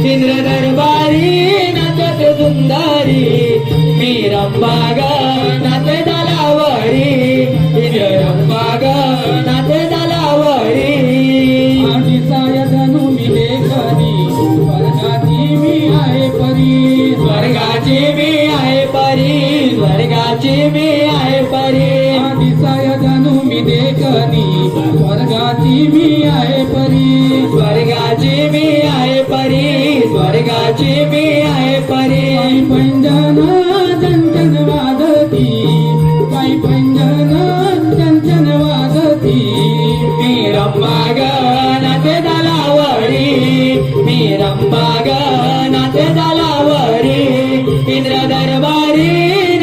इंद्र दरबारी नाचत सुंदरी मी रंबाग नाचे दलावरी इंद्र रंबाग नाचे दलावरी आदिसाय धनु मी देखनी स्वर्गाची मी आहे परी स्वर्गाची मी आहे परी स्वर्गाची मी आहे परी आदिसाय धनु मी देखनी स्वर्गाची मी आहे परी स्वर्गाची मी आहे परी स्वर्गाची मी आहे परी पैंजन चंचन वाजती पायी पैंजन चंचन वाजती मी रंबाग नाचे दलावरी मी रंबाग नाचे दलावरी इंद्र दरबारी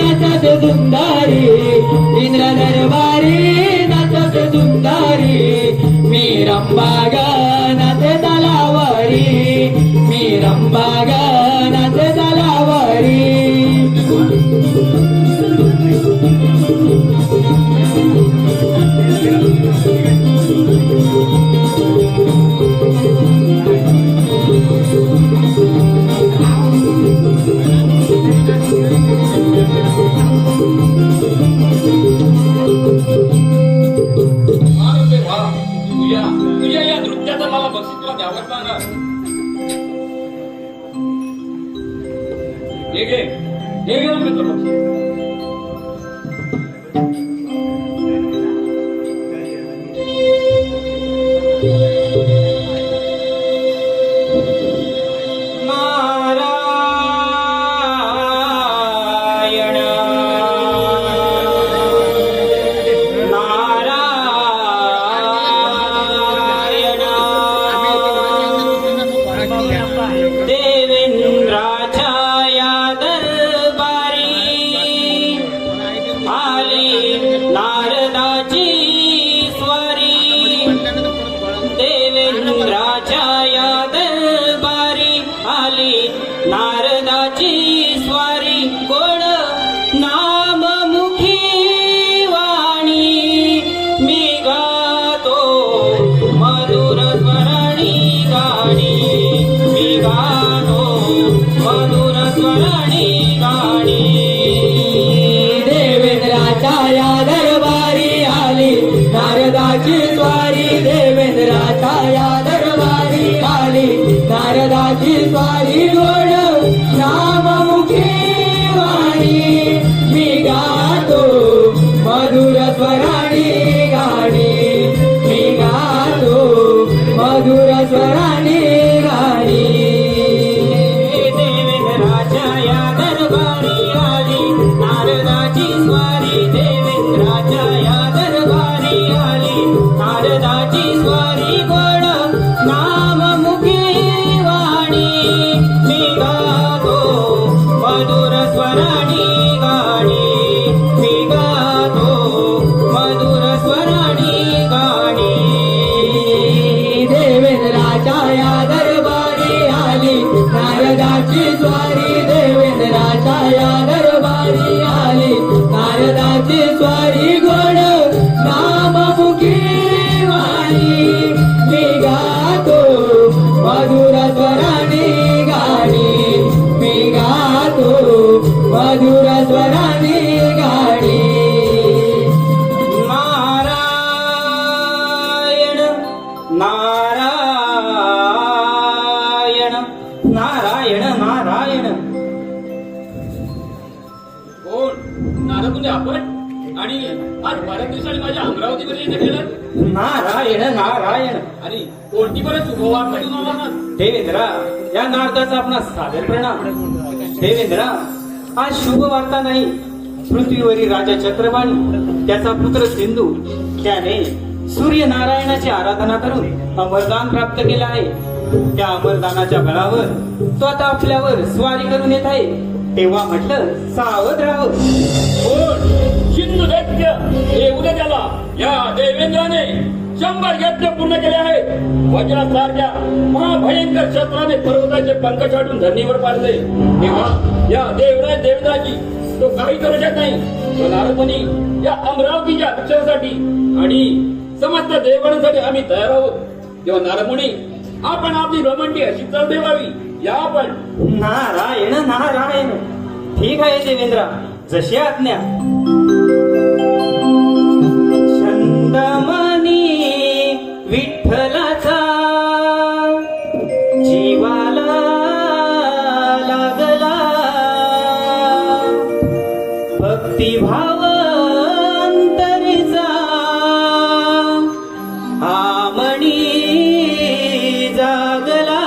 नाचत सुंदरी इंद्र दरबारी नाचत सुंदरी मी रंबाग नाचे दलावरी मी रंबाग नाचे दलावरी तुझ्या या नृत्याचा मला बक्षीस तुला द्यावंच लागणार. हे घे मित्र बक्षीस. नारदाची स्वारी कोण नाम मुखी वाणी मी गातो मधुर स्वरणी गाणी मी गातो मधुर स्वरणी गाणी देवेंद्राच्या या दरबारी आली नारदाची स्वारी देवेंद्राच्या या दरबारी आली नारदाची स्वारी गोड नाममुखी वाणी मी गातो मधुर स्वराणी गाणी मी गातो मधुर स्वराणी गाणी देवेंद्राच्या या दरबारी आली नारदाची स्वारी देवेंद्राच्या या दरबारी आली नारदाची स्वारी गोड नाममुखी वाणी मी गातो मधुर स्वराणी गाणी मी गातो मधुर स्वराणी गाणी देवेंद्राच्या या दरबारी आली नारदाची स्वारी देवेंद्राच्या या दरबारी आली नारदाची स्वारी गोड नाममुखी वाणी मी गातो मधुर स्वराणी गाणी मी गातो मधुर स्वराणी गाणी नारायण नारायण नारायण नारायण कोण नारद तुझे आपण आणि आज बऱ्याच दिवसांनी माझ्या अमरावतीमध्ये येणं केलं. नारायण नारायण आणि कोणती बरं शुभवार्ता घेऊन आला ना. देवेंद्रा या नारदाचा आपला सादर प्रणाम. देवेंद्रा आज शुभ वार्ता नाही. पृथ्वीवरील राजा चक्रवाणी त्याचा पुत्र सिंधू त्याने सूर्यनारायणाची आराधना करून अमरदान प्राप्त केलं आहे. त्या अमरदानाच्या बळावर तो आता आपल्यावर स्वारी करून येत आहे. तेव्हा म्हटलं सावध राहावं. कोण सिंधू दैत्य हे उद्या त्याला या देवेंद्राने 100 यज्ञ पूर्ण केले आहेत. वज्रासारख्या महाभयंकर शस्त्राने पर्वताचे पंख छाटून धरणीवर पाडले. तेव्हा या देवराज देवेंद्राची तो काही करू शकत नाही. तो नारदमुनी या अमरावतीच्या रक्षणासाठी आणि समस्त देवांसाठी आम्ही तयार आहोत. तेव्हा नारदमुनी आपण आपली रोमंटी अशी चल देवावी. या आपण नारायण नारायण. ठीक आहे देवेंद्रा, जशी आज्ञा. छंदमनी विठ्ठलाचा जीवाला लागला, भक्तिभाव अंतरीचा आमणी जागला.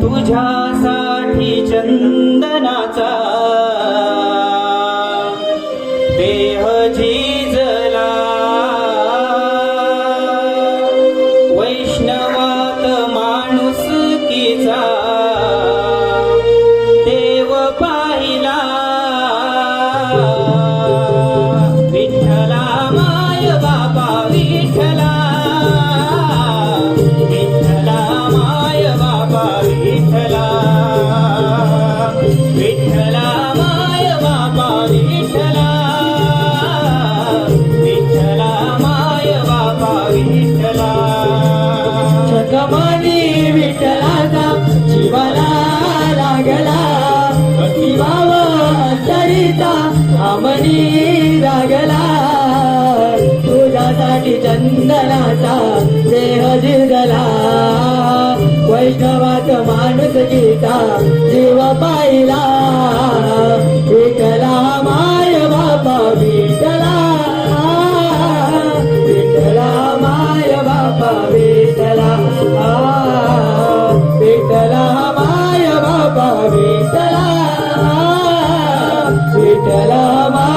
तुझ्यासाठी चंदनाचा देह झिजला. वैष्णवात माणुसकीचा देव पाहिला. विठ्ठला माय बाबा विठ्ठला, विठ्ठला माय बाबा विठ्ठला, विठ्ठला माय बाबा विठ्ठला, विठ्ठला माय बाबा विठ्ठला. छत्रपती विठ्ठलाचा जीवाला लागला, भक्तिभाव अंतरीचा आमनी जागला. तुझ्यासाठी चंदनाचा देह झिजला. वैष्णवात माणुसकीचा जीव पाहिला. विठ्ठला माय बाबा विठ्ठला, विठ्ठला माय बाबा विठ्ठला, विठ्ठला माय बाबा विठ्ठला, विठ्ठला माय.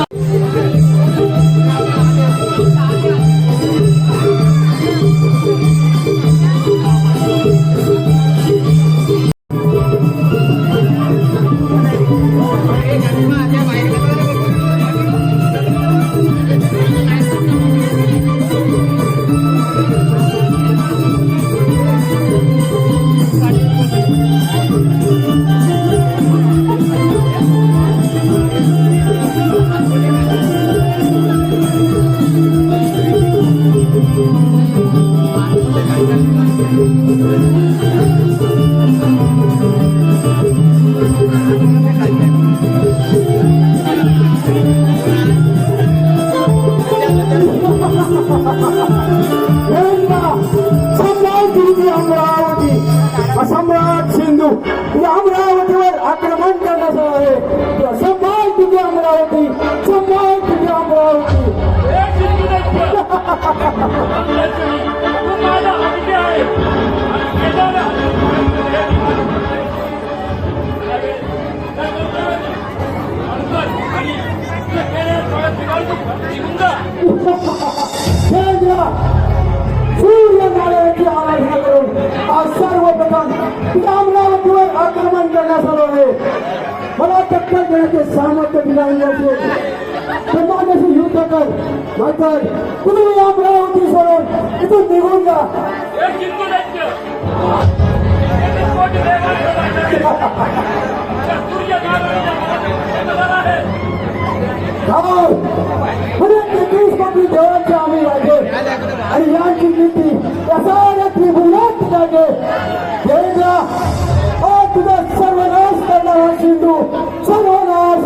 सम्राट सिंधू या अमरावतीवर आक्रमण करण्याचा आहे. सम्राट तुझी अमरावती, सम्राट तुझी अमरावती. सूर्यनारायणाची आराधना करून आज सर्वप्रथम अमरावतीवर आक्रमण करण्यात आलो आहे. मला टक्कर देण्याचे सामर्थ्य दिले. माझ्याशी युद्ध कर, नाहीतर तुम्ही अमरावती सोडून इथून निघून जा. म्हणजे 33 कोटी देवांचे आम्ही राजे आणि यांची नीती या साऱ्या त्रिभुवनात जागे. देवेंद्र, तुझा सर्वनाश करणारा सिंधू, सर्वनाश.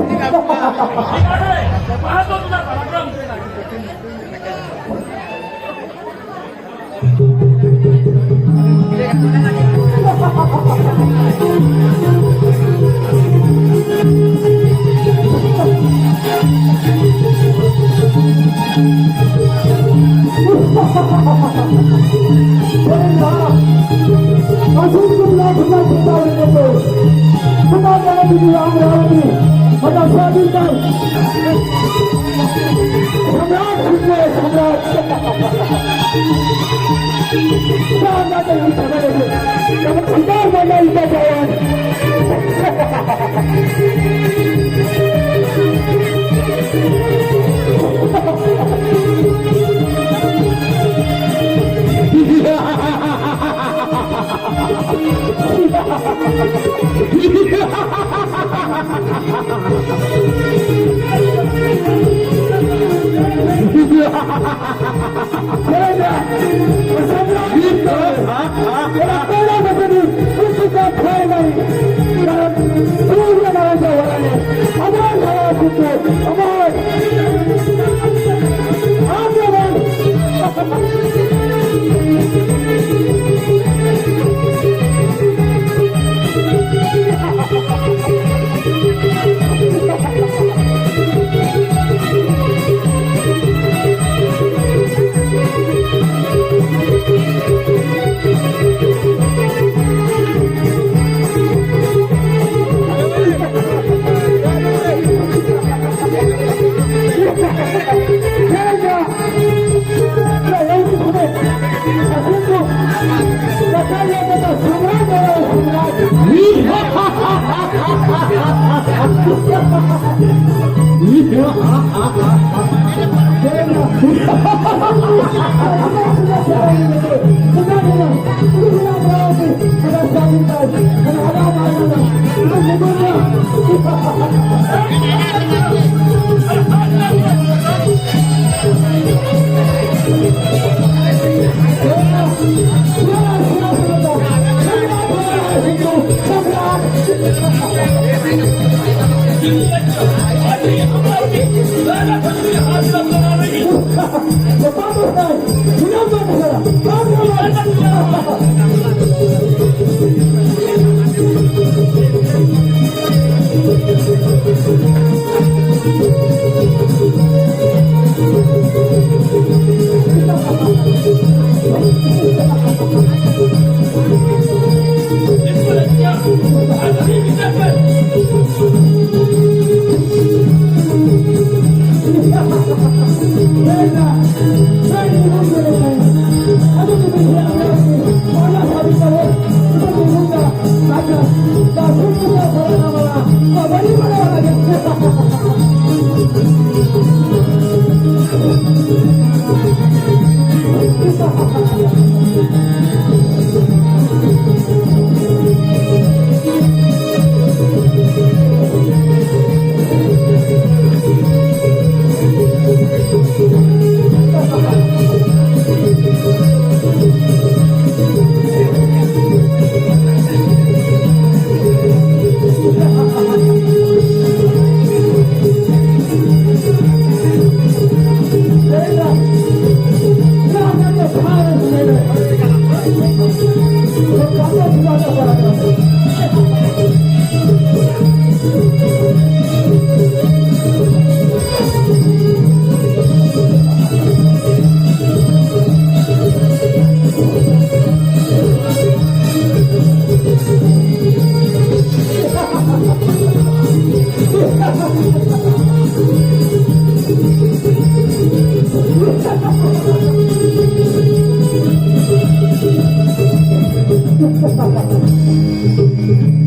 अजून तुला तुझा चिंतावणी देतो. पुन्हा त्याला तुझी अमरावती आता स्वाधीन कर. सम्राट शिकले सम्राट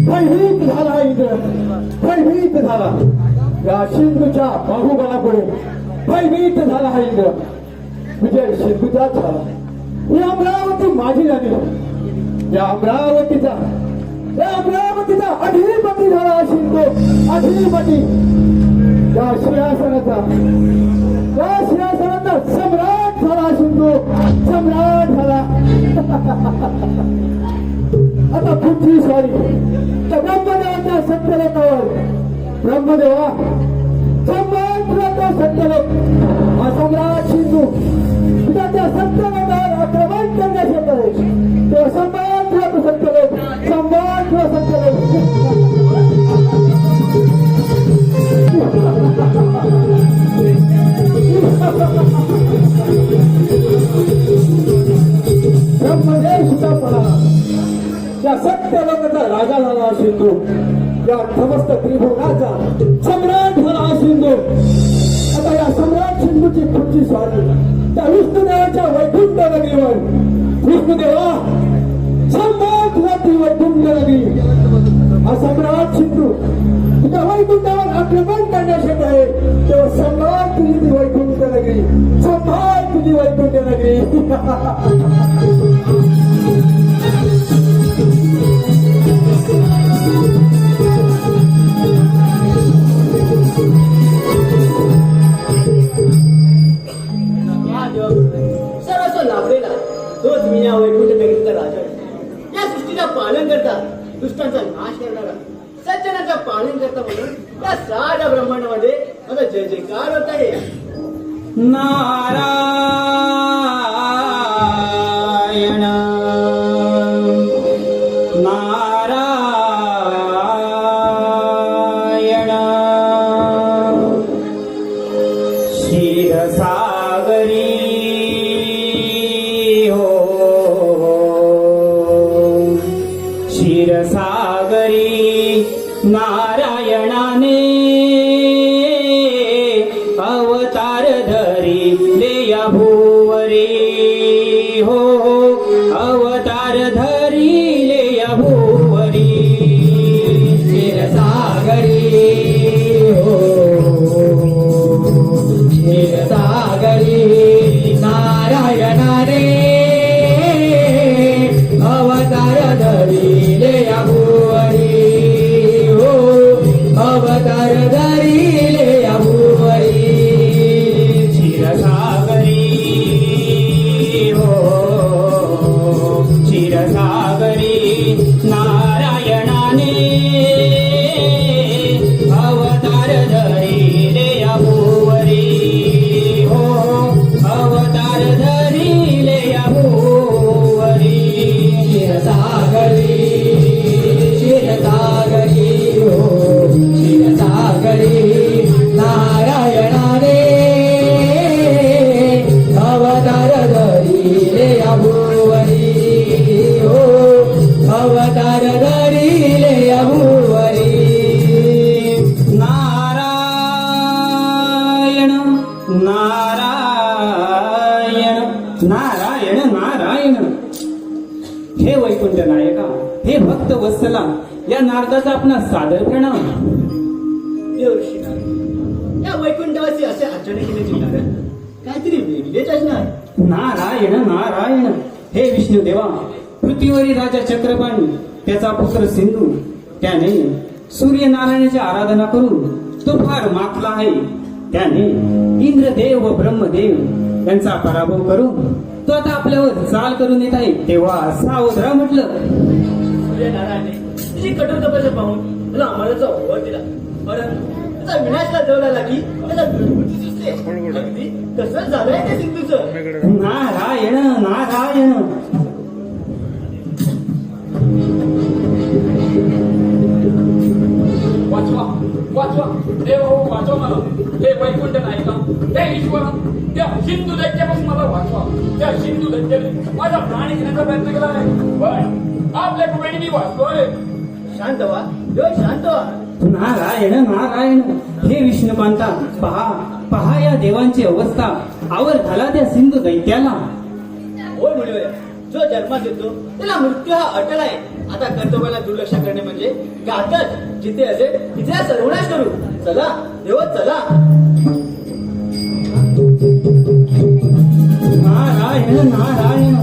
भयभीत झाला इंद्र, भयभीत झाला या सिंधूच्या बाहुबलापुढे भयभीत झाला हा इंद्र. विजय सिंधूचाच झाला. ही अमरावती माझी झाली. या अमरावतीचा अधिपती झाला हा सिंधू, अधिपती. या सिंहासनाचा सम्राट झाला सिंधू, सम्राट झाला. आता पुढची स्वारी त्या ब्रह्मदेवाच्या सत्यलोकावर. ब्रह्मदेवा सम्राट सत्यलोक हा सम्राट सिंधू त्या सत्यलोकावर आक्रमण करण्यात येत आहे. तेव्हा सम्राट सत्यलोक, सम्राट सत्यलोक. ब्रह्मदेव सुद्धा पडा त्या सत्यलोकाचा राजा झाला हा सिंधू. या समस्त त्रिभुवनाचा सम्राट झाला हा सिंधू. आता या सम्राट सिंधूची पुढची स्वारी त्या विष्णुदेवाच्या वैकुंठ नगरीवर विष्णुदेवा सम्राट तुला ती वैकुंठ नगरी हा सम्राट सिंधू तुझ्या वैकुंठावर आक्रमण करण्यासाठी आहे तेव्हा सम्राट तुझी ती वैकुंठ नगरी सम्राट तुझी वैकुंठ नगरी सर्वस्व लाभलेला तोच मी या वैकुंठ नगरीचा राजा आहे. या सृष्टीचा पालन करता दुष्टांचा नाश करणारा सज्जनाचा पालन करता म्हणून या साऱ्या ब्रह्मांडामध्ये माझा जय जयकार होत आहे. नारायण नारायण क्षीरसागरी हो क्षीरसागरी नारायणाने अवतार धरिले या भुवरी हो अवतार धरिले या भुवरी क्षीरसागरी हो क्षीरसागरी नारायणाने अवतार धरिले या भुवरी हो अवतार धरिले या भुवरी क्षीरसागरी हो क्षीरसागरी नारायणाने अवतार धरिले या भुवरी हो अवतार धरिले या भुवरी क्षीरसागरी क्षीरसागरी हो क्षीरसागरी नारायणाने अवतार धरिले या भुवरी हो अवतार धरिले या भुवरी नारायण नारायण नारायण नारायण हे वैकुंठ नायका हे भक्त वत्सला या नारदाचा आपला सादर प्रणाम. देवऋषीनाथ, या वैकुंठवासी असे अचानक कारण काहीतरी वेगळेच असणार. नारायण नारायण हे विष्णुदेवा पृथ्वीवरील राजा चक्रपाणी त्याचा पुत्र सिंधू त्याने सूर्यनारायणाची आराधना करून तो फार माखला आहे. त्याने इंद्रदेव व ब्रह्मदेव यांचा पराभव करून तो आता आपल्यावर चाल करून येत आहे. तेव्हा सावध राहा म्हटलं. सूर्यनारायणाने तिची कठोर तपस्या पाहून त्याला अमराचा वर दिला, परंतु त्याचा विनाशला जवळ आला की त्याला दुर्बुद्धी सुचते. अगदी तसंच झालंय त्या सिंधूचं. नारायण नारायण वाचवा वाचवा देव हो वाचवा मला. हे वैकुंठ नायका हे ईश्वरा त्या सिंधू दैत्यापासून मला वाचवा. त्या सिंधू दैत्याने माझा प्राण घेण्याचा प्रयत्न केला आहे, पण आपल्या कुठेही मी वाचतोय. शांत व्हा देव, शांत व्हा. नारायण नारायण हे विष्णुकांता पहा पहा या देवांची अवस्था आवर झाला त्या सिंधू दैत्याला. होय मुलीवर जो जन्मात येतो त्याला मृत्यू हा अटल आहे. आता कर्तव्याला दुर्लक्ष करणे म्हणजे घातच. जिथे असेल तिथे हा सर्वनाश करू. चला देव चला. नारायण नारायण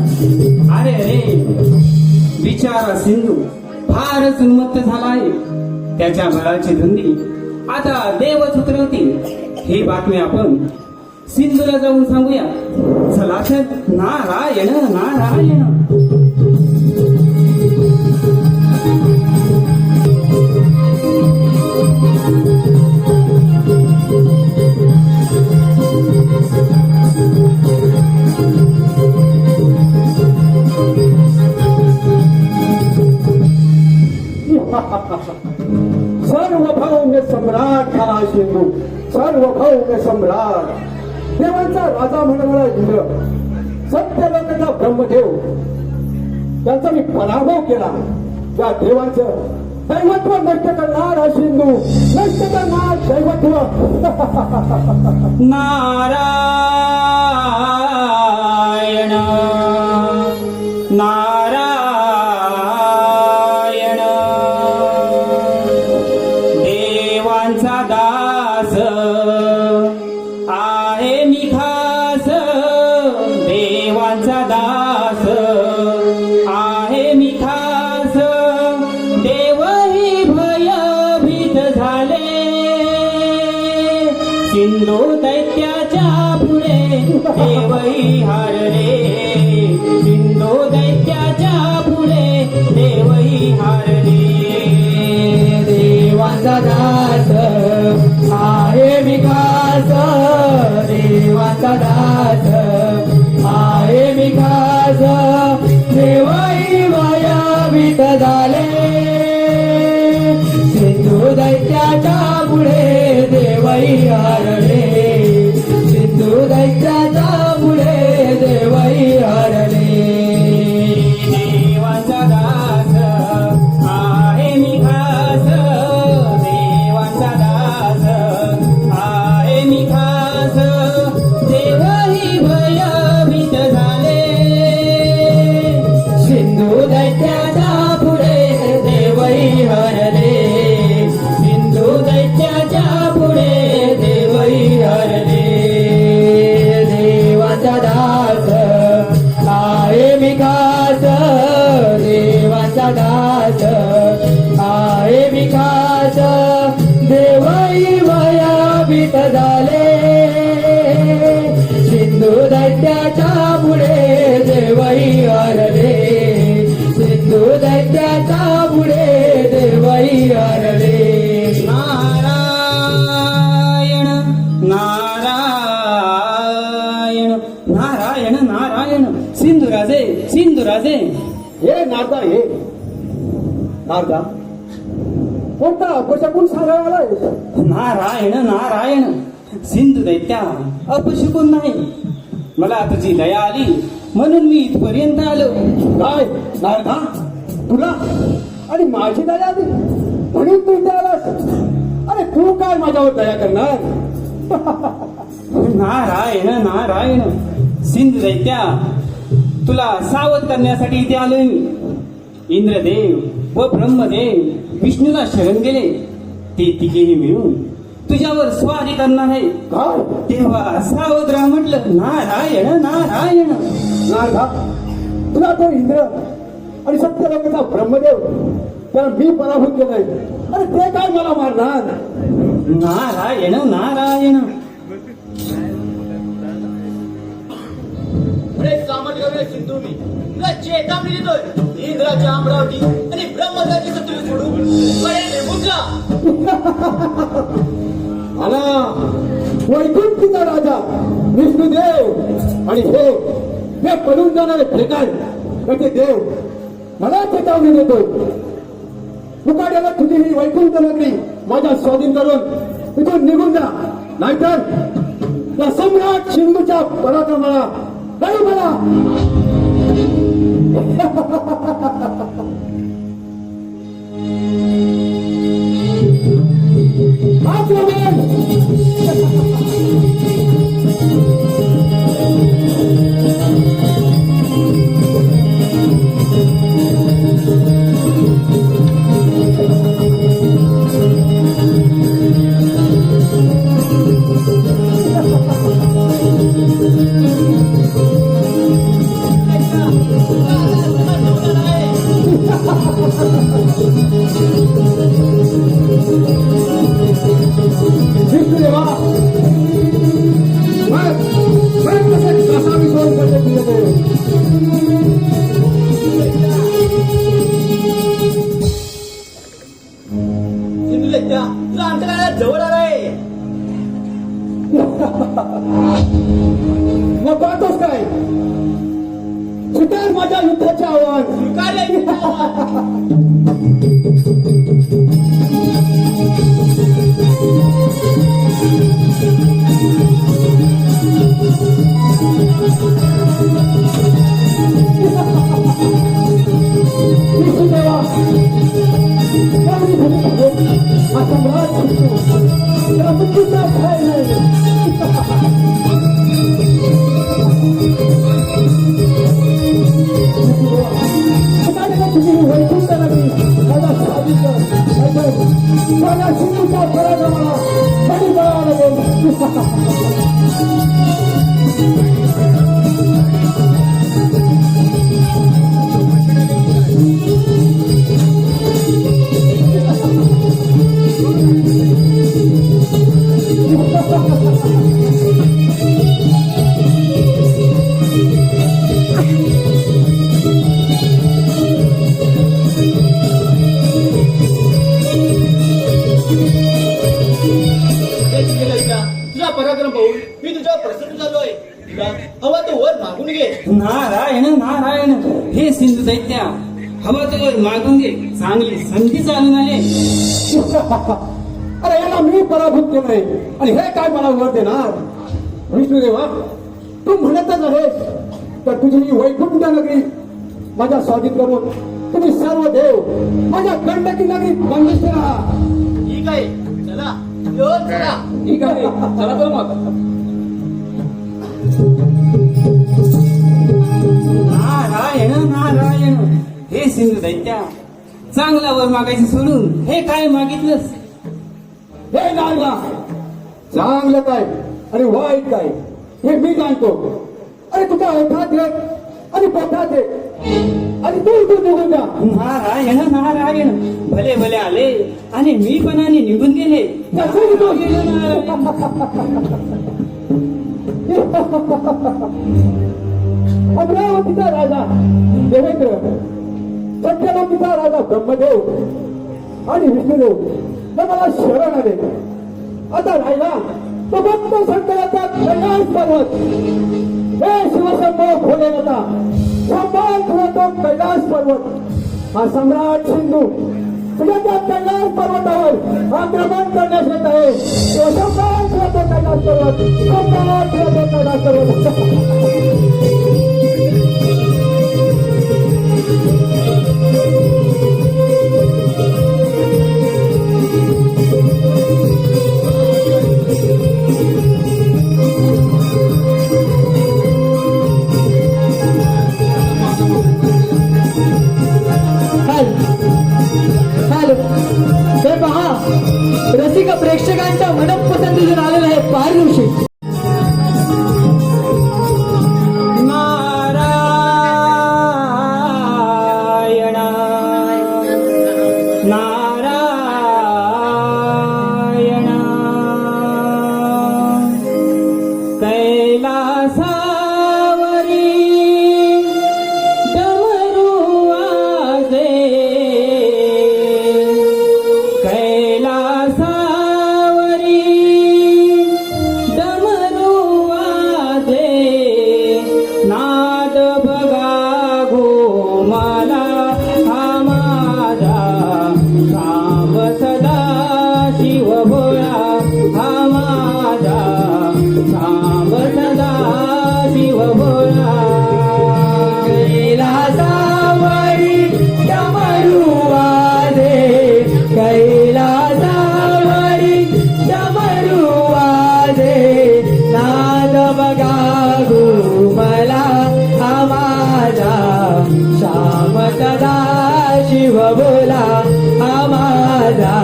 अरे अरे बिचारा सिंधू फारच उन्मत्त झाला आहे. त्याच्या बळाची धुंदी आता देवच उतरवतील. ही बातमी आपण सिंधूला जाऊन सांगूया. चला तर. नारायण नारायण सार्वभौम सम्राट हा सिंधू, सार्वभौम सम्राट. देवांचा राजा म्हणणारा इंद्र, सत्यलोकाचा ब्रह्मदेव यांचा मी पराभव केला. या देवांचं दैवत्व नष्ट करणारा सिंधू, नष्ट करणार दैवत्व. नारायण नारायण देवांचा दास आहे मी खास, देवांचा दास आहे मी खास. देवही भयभीत झाले, सिंधू दैत्याच्या पुढे देवही हारले, सिंधू दैत्याच्या पुढे देवही हारले. देवाचा दास आहे विकास, देवाचा दास आहे विकास. देवही भयभीत झाले, सिंधू दैत्याच्या पुढे देवही हारले, सिंधू दैत्याच्या पुढे देवही हारले. देवांचा दास आहे मी खास, देवांचा दास आहे मी खास. देवही भयभीत झाले, सिंधू दैत्याच्या पुढे देवही हरले, सिंधू दैत्याच्या पुढे देवही हरले. देवाचा दास आहे विकास, देवाचा दास आहे विकास. देवही भयभीत झाले, सिंधू दैत्याच्या पुढे देवही हरले, सिंधू दैत्याच्या पुढे देवही हरले. नारायण नारायण नारायण नारायण. सिंधुराजे सिंधुराजे हे नारदा, हे नारदा कोणता अपशकून सांगायला आलाय? नारायण नारायण. सिंधू दैत्या अपशकुन नाही, मला तुझी दया आली म्हणून मी इथपर्यंत आलो. काय नारदा, तुला आणि माझी दया आली म्हणून तू इथे आलास? अरे तू काय माझ्यावर दया करणार? नारायण नारायण. सिंधू दैत्या तुला सावध करण्यासाठी इथे आलोय मी. इंद्रदेव व ब्रह्मदेव विष्णूला शरण गेले, ते तिघेही मिळून तुझ्यावर स्वारी करणार आहे. काय तेव्हा सावध राहा म्हटलं. नारायण नारायण. नारदा, तुला तो इंद्र आणि सत्यलोकाचा ब्रह्मदेव त्याला मी पराभूत केलंय, अरे ते काय मला मारणार? नारायण नारायण. अरे कामदगव्य सिंधू, मी तुला चेतावणी देतोय. इंद्राच्या अमरावती आणि ब्रह्मदेवाची सत्य सोडून कडे निघून जा. आला वैकुंठीचा राजा विष्णुदेव आणि हे पडून जाणारे फेकाळ त्याचे देव मला चेतावणी देतोय. मुकाट्याला तुझी ही वैकुंठ नगरी माझ्या स्वाधीन करून तिथून निघून जा, नाहीतर त्या सम्राट सिंधूच्या पराक्रमाला नाही मला. आक्रमण! विष्णुदेवा, मैं कसे कसा विश्वास करते तुझे? सिंधू दैत्या, तुला अंतकाळात जवळ आलाय. मग पाहतोस काय? सुटेल माझ्या युद्धाचे आव्हान. स्वीकारलंय. विष्णुदेवा, तुझी वैकुंठ नगरी माझ्या स्वाधीन माझ्या सिंधूच्या पराक्रमाला कधी बळावं लागेल. तुझा पराक्रम पाहून मी तुझ्या प्रसन्न झालोय. तुला हवा तो वर मागून घे. नारायण नारायण हे सिंधू दैत्या हवा तर मागून घे, चांगली संधी चालून आले. अरे याला मी पराभूत केलंय आणि हे काय मला वर देणार. विष्णुदेवा तू म्हणतच आहेस तर तुझी ही वैकुंठ नगरी माझ्या स्वाधीन करून तुम्ही सर्व देव माझ्या गंडकी नगरीत बंदिस्त राहा. ठीक आहे, चला यो चला. ठीक आहे, चला तर मग. नारायण नारायण हे सिंधू दैत्या चांगला वर मागायचं सोडून हे काय मागितलंस. हे नारदा चांगलं काय आणि वाईट काय हे मी जाणतो. अरे तुझ्या ओठात एक आणि पोटात एक आणि तू निघून जा. नारायण नारायण भले भले आले आणि मी पणाने निघून गेले. अमरावतीचा राजा देवेंद्र, सत्यलोकीचा राजा ब्रह्मदेव आणि विष्णुदेव हे मला शरण आले. आता राहिला तो भक्त शंकराचा कैलास पर्वत. हे शिवशंभो भोलेनाथा सांभाळ तुला तो कैलास पर्वत. हा सम्राट सिंधू तुझ्या त्या कैलास पर्वतावर आक्रमण करण्यास येत आहे. सांभाळ तुला तो कैलास पर्वत, सांभाळ तुला तो कैलास पर्वत. हॅलो, हे पहा रसिक प्रेक्षकांच्या मनपसंतीतून आलेलं आहे पारितोषिक. नारायण नारायण कैलासावरी डमरू वाजे, कैलासावरी डमरू वाजे, नाद बघा घोमाला हा माझा राम सदा शिव भोळा. हा माझा राम सदा शिव भोळा. कैलासावरी डमरू वाजे, कैलासावरी डमरू वाजे, नाद बघा घुमला हा माझा श्याम सदा शिव बोला. हा माझा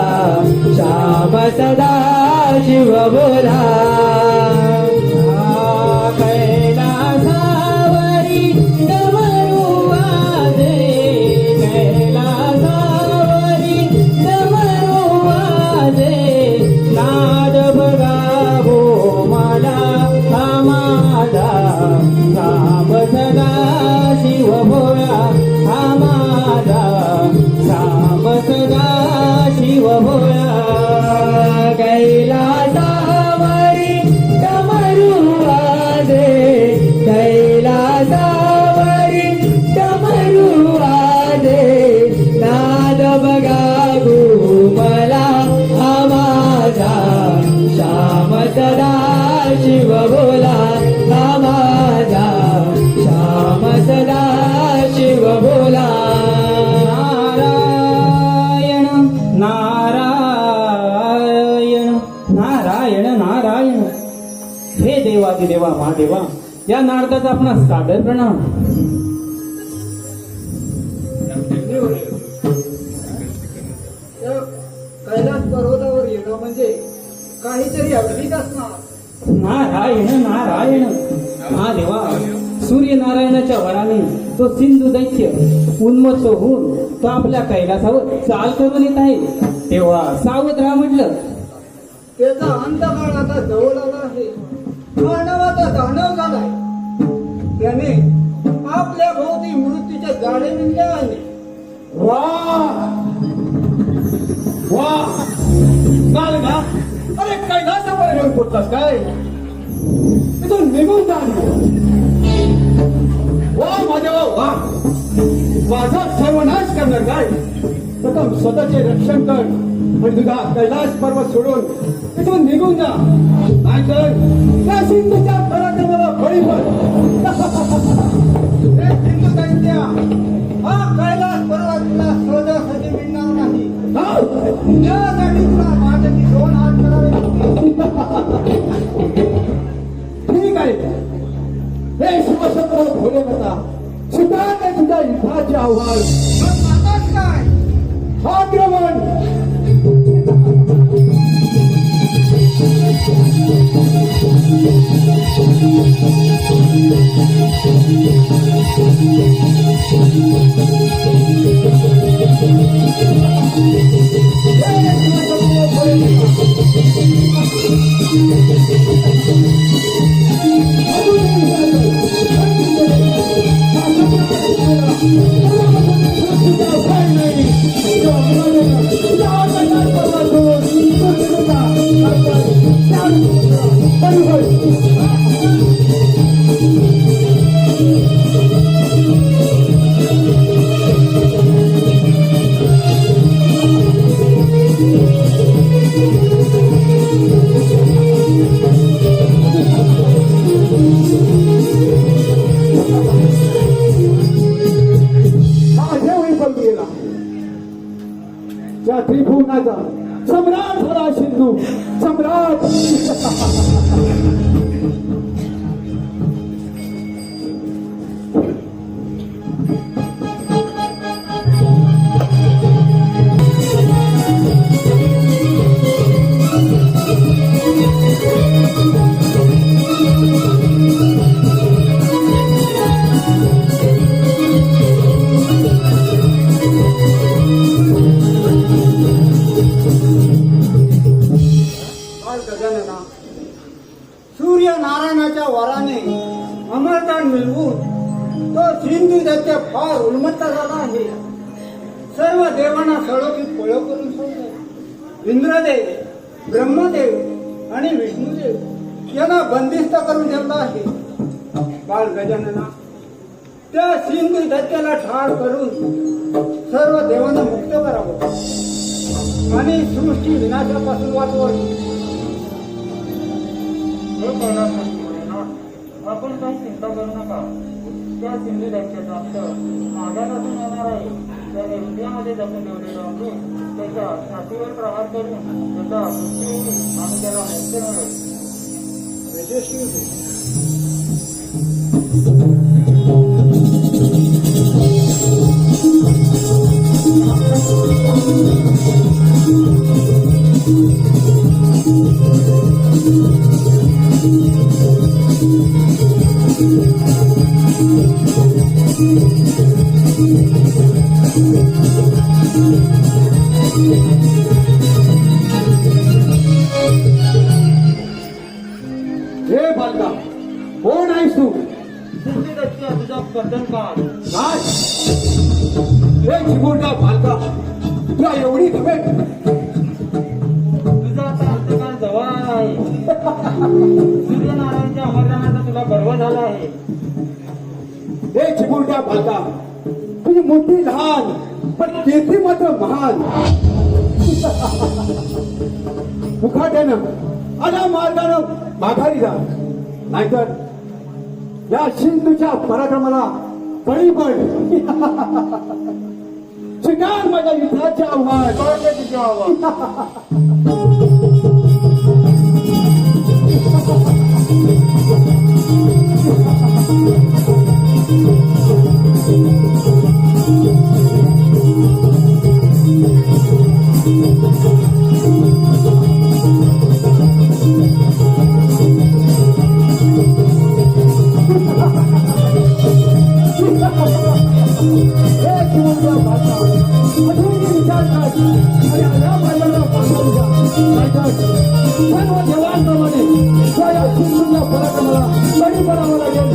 श्याम सदा शिव बोला. कैलासावरी डमरू वाजे, कैलासावरी डमरू वाजे, नाद बघा घोमाला हा माझा राम सदा शिव भोळा. हा माझा राम सदा शिव भोळा. कैलासावरी डमरू वाजे, कैलासावरी डमरू वाजे, नाद बघा घुमला हा माझा श्याम सदा शिव बोला. हा माझा श्याम सदा शिव बोला. नारायण नारायण नारायण नारायण हे देवादिदेवा महादेवा या नारदाचा आपणा सादर प्रणाम. काहीतरी अगदीच असणार. नारायण नारायण. हा देवा, सूर्यनारायणाच्या वराने तो सिंधू दैत्य उन्मत्त होऊन तो आपल्या कैलासावर चाल करून येत आहे. तेव्हा सावध राहा म्हटलं. त्याचा अंतकाळ आता जवळ आला आहे. मानवाचा दानव झालाय. त्याने आपल्या भोवती मृत्यूच्या गाडे विणल्या आहे. वा वा चाल का? अरे कैलासावर येऊन पोचलास काय? इथून निघून जा. वा महादेवा वा. माझा सर्वनाश करणार काय? प्रथम स्वतःचे रक्षण कर आणि तुझा कैलास पर्वत सोडून इथून निघून जा. नाहीतर त्या सिंधूच्या पराक्रमाला बळी पड. हे सिंधू दैत्या, हा कैलास पर्वत तुला शोधासाठी मिळणार नाही. त्यासाठी तुला माझ्याशी 2 हात करावे लागतील. ठीक आहे. हे शिवशंकर भोले होता स्वीकारते तुझ्या युद्धाचे आव्हान. मग मागास काय? आक्रमण. त्या त्रिभुवनाचा सम्राट झाला सिंधू. सम्राट. गजानना, सूर्य नारायणाच्या वराने अमरदान मिळवून तो सिंधू दैत्य फार उन्मत्त झाला आहे. सर्व देवांना सळोखीत पळव करून सोडले. इंद्रदेव, ब्रह्मदेव आणि विष्णुदेव यांना बंदिस्त करून ठेवला आहे. बाळ गजानना, त्या सिंधू दैत्याला ठार करून सर्व देवांना मुक्त करावं आणि सृष्टी विनाशापासून वाचवावी. आपण काही चिंता करू नका. त्या सिंधू दैत्याचा अंत माझ्यापासून येणार आहे. त्याने हृदयामध्ये जपून ठेवलेलं अमृत त्याच्या छातीवर प्रहार करून त्याचा मृत्यू होईल आणि त्याला मुक्त मिळेल. यशस्वी होईल. हे बालका, कोण आहेस तू? सिंधू दैत्य तुझा स्पर्धन काळ. काय? हे चिमुरडा बालका, तुला एवढी खबर? तुझा आता अंतकाळ जवळ आहे. सूर्यनारायणच्या अमरदानाचा तुला गर्व झाला आहे. हे चिमुरडा बालका, तुझी मोठी लहान पण कीर्ती मात्र महान. मुखाट्यानं आला मार्गानं माघारी जा, नाहीतर या सिंधूच्या पराक्रमाला बळी पड. स्वीकार माझ्या युद्धाचे आव्हान. तुझे आव्हान. तुझा भाषा अजूनही विचार कर आणि आल्या पाहिल्याला पाठवून द्या नाहीतर सर्व देवांप्रमाणे त्या सिंधूला परत मला बळी पडावं लागेल.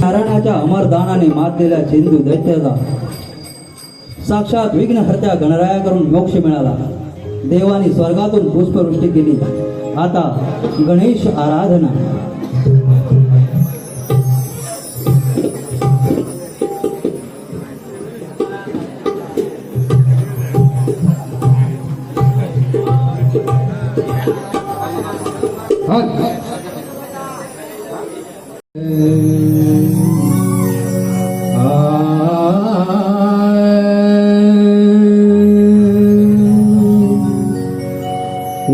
नारायणाच्या अमरदानाने मात दिल्या सिंधू दैत्याचा साक्षात विघ्नहर्त्या गणरायाकडून मोक्ष मिळाला. देवाने स्वर्गातून पुष्पवृष्टी केली. आता गणेश आराधना.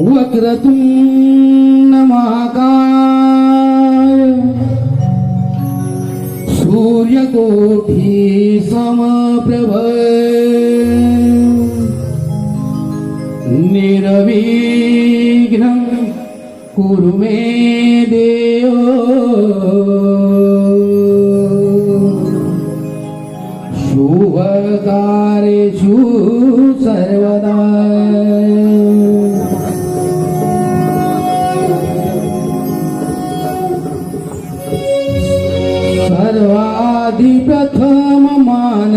वक्रतुंड महाकाय सूर्यकोटी समप्रभ निर्विघ्नं कुरु मे देव शुभकार्येषु सर्वदा. सर्वाधिप्रथम मान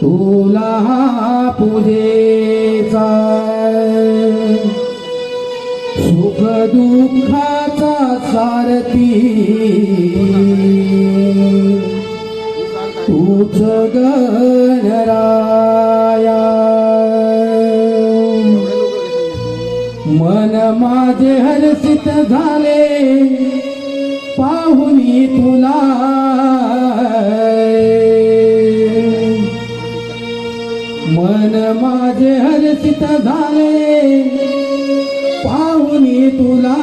तुला पूजेचा सुख दुःखाचा सारथी तूच गणराया. मन माझे हर्षित झाले पाहुनी तुला. मन माझे हर्षित झाले पाहुनी तुला.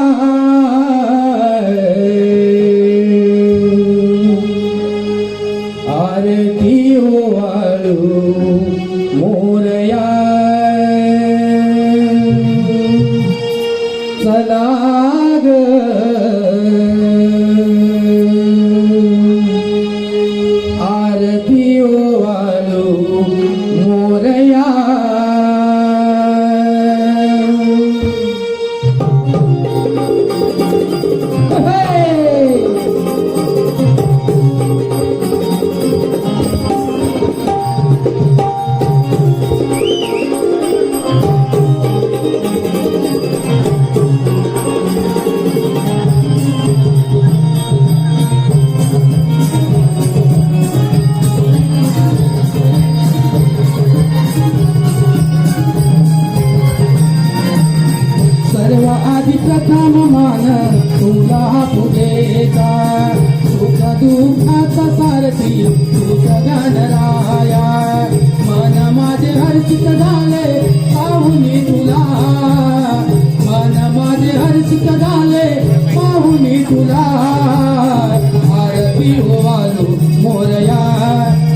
आरती ओवाळू मोरया चला ग. आरती ओवाळू मोरया. सर्व आदि प्रथम मान तुला पूजेचा सुख दुःखाचा सारथी तुझ गणराया. मन माझे हर्षित झाले पाहुनी तुला. मन माझे हर्षित झाले पाहुनी तुला. आरती ओवाळू मोरया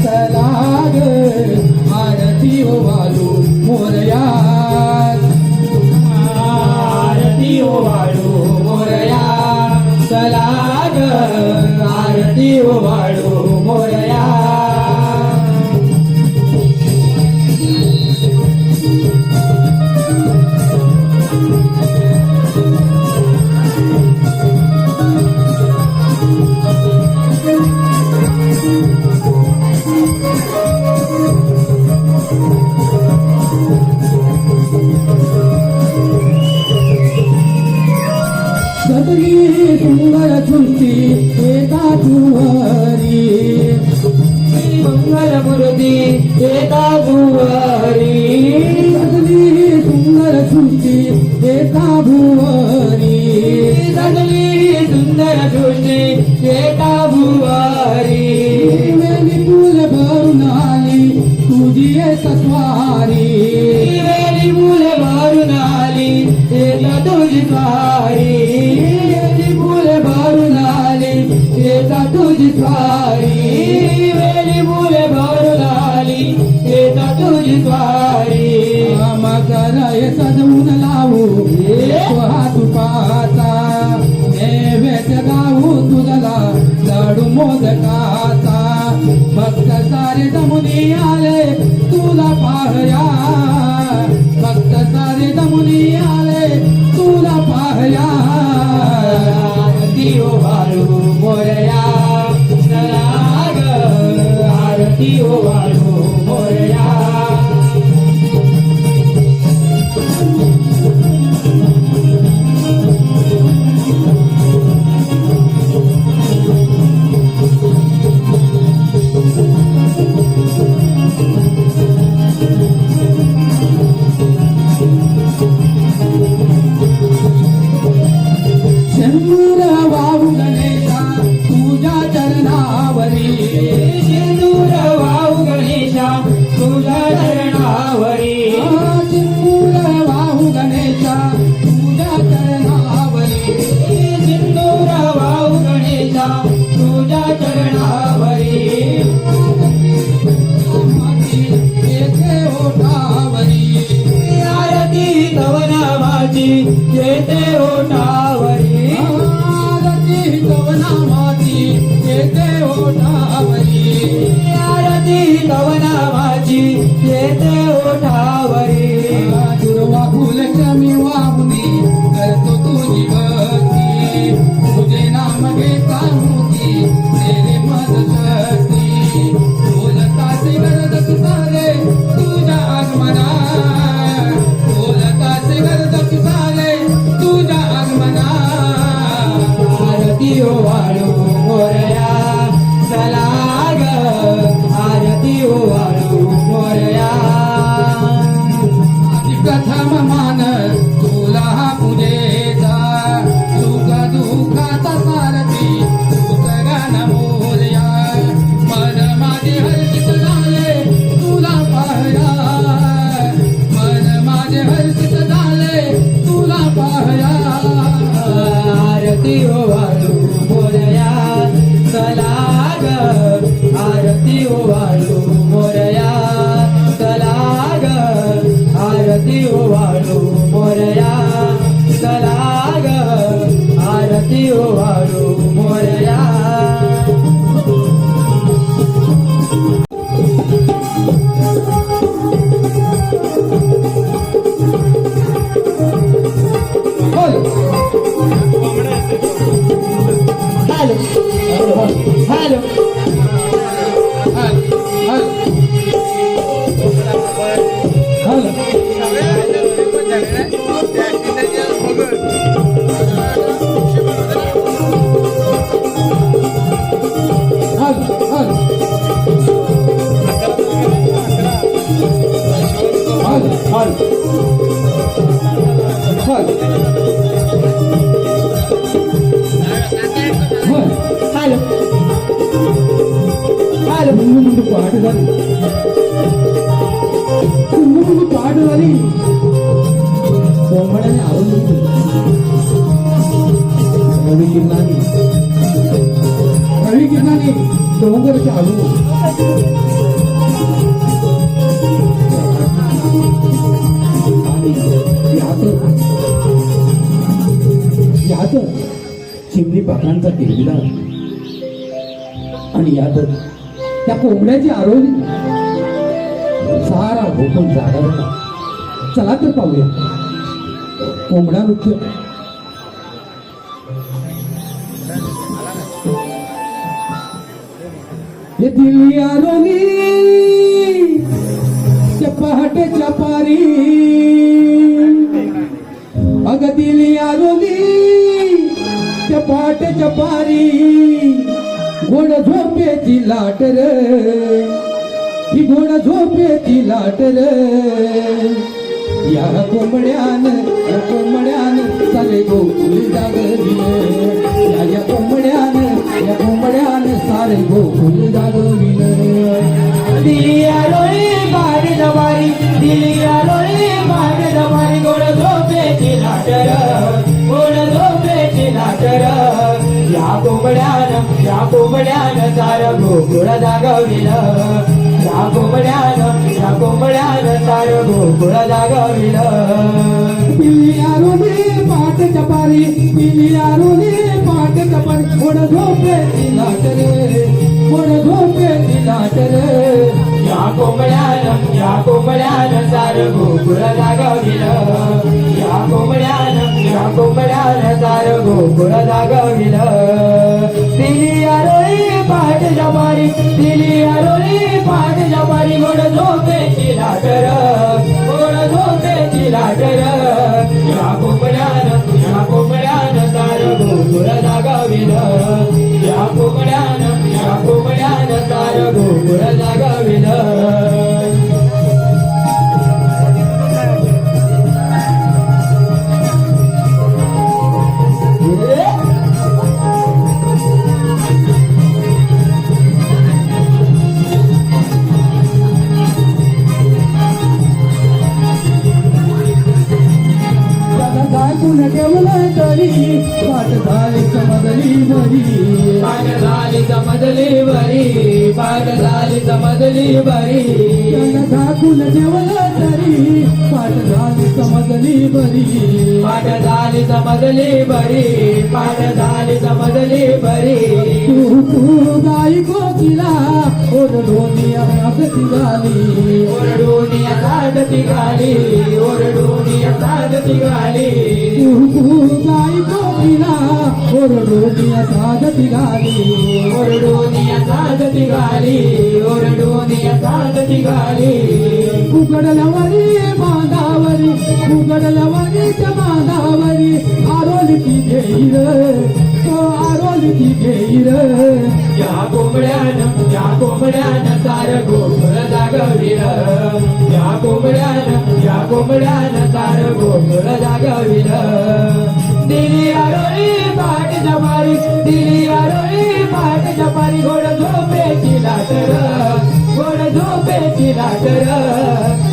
चला ग. आरती ओवाळू मोरया. आरती ओवाळू मोरया चला ग. आरती ओवाळू मोरया. स्वारी वेली मुले भरून आली येता तुझी स्वारी वेली मुले भरून आली येता तुझी स्वारी वेली मुले भरून आली येता तुझी स्वारी मकराय सजवून लावू हात पाचा नैवेद्य गाऊ तुझला लाडू मोदकाचा भक्त सारे जमुनी आले तुला पाहया भक्त सारे जमुनी आले तुला पाहया आरती ओ वाळू मोरया चला ग आरती ओ वाळू मोरया शेंदूर वाहू गणेशा तुझ्या चरणावरी शेंदूर वाहू गणेशा तुझ्या चरणावरी शेंदूर वाहू गणेशा तुझ्या चरणावरी शेंदूर वाहू गणेशा तुझ्या चरणावरी येथे ओठावरी आरती तव नामाची येते ओठावरी आरती तव नामाची येते ओठावरी आरती तव नामाची येते ओठावरी दुर्वा फुलक्षमी वाहुनी करतो तुझी भक्ती तुझे नाम घेता मोती तेरे मद शक्ती बोलता ते गरज सारे तुझ्या आगमना बोलता ते गरज सारे तुझ्या आगमना आरती ओ वाळू मोरया चला ग आरती ओ वाळू मोरया प्रथम मान तुला पूजेचा सुख दुःखाचा सारथी सुख गान मोरया मन माझे हर्षित झाले तुला पाहया मन माझे हर्षित झाले तुला पाहया आरती ओ वाळू मोरया चला ग आरती ओ वाळू मोरया चला ग आरती ओ वाळू मोरया चला ग आरती ओ वाळू Morya hello hello hello hello ముందు పాట झाली ముందు పాట झाली कोंबड्याने आवडली रवी किरणाने डोंगरचे आलू आणि यात चिमणी पाखरांचा किलबिला आणि यात त्या कोंबड्याची आरोळी सारा भोकून जागा होता. चला तर पाहूया कोंबडा नृत्य. ये दिली आरोली त्या पहाटेच्या पारी अग दिली आरोली त्या पहाटेच्या पारी गोड झोपेची लाट रे ही गोड झोपेची लाट रे या कोंबड्यान चाले गोकुळ जागविले या कोंबड्यान सारे गोकुळ जागविले दिली आरोळी बारी जवारी गोकुळ जागविलं या कोंबड्यानं सार गोकुळ जागविलं पिली आरोली पाट चपारी पिली आरोली पाट चपारी मोड झोपे लाट रे मोड झोपे लाट रे या कोंबड्यानं सार गोकुळ जागविलं या कोंबड्यानं सार गोकुळ जागविलं दिली आरोळी पाट जपारी दिली आरोळी पाट जपारी गोड झोपेची लाटर या कोंबड्यानं सार गोकुळ जागविलं या कोंबड्यानं सार गोकुळ जागविलं दाखवून ठेवलं तरी पाठ झाली समजली बरी पाठ झाली समजली बरी पाठ झाली समजली बरी दाखवून ठेवलं तरी पाठ झाली समजली बरी पाठ झाली समजली बरी पाठ झाली समजली बरी तू गाई कोकिला ओरडून यासाठी झाली ओरडून साधती गाली ओरडून साधती गाली तू गाई कोकिला ओरडून यासाठी झाली ओरडून साधती गाली ओरडून साधती गाली उघडल्यावरी बांधावरी उघडल्यावरीच्या बांधावरी आरोली की घेईल तो आरोली की घेईल या कोंबड्यानं सार गोकुळ जागविलं या कोंबड्यानं सार गोकुळ जागविलं दिली आरोळी पाट जपारी दिली आरोळी पाट जपारी गोड झोपेची लाटर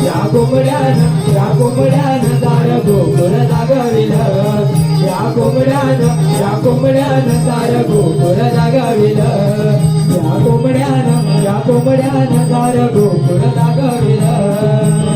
या कोंबड्यानं सार गोकुळ जागविलं या कोंबड्यानं सार गोकुळ जागविलं या कोंबड्यानं सार गोकुळ जागविलं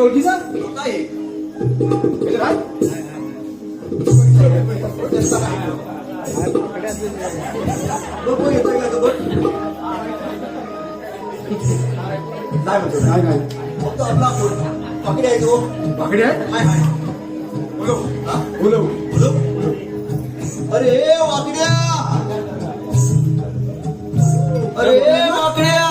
ओळखीचा फक्त आपला पाकडी आहे तो पाकडी आहे बोलव अरे वाकड्या अरे वाकड्या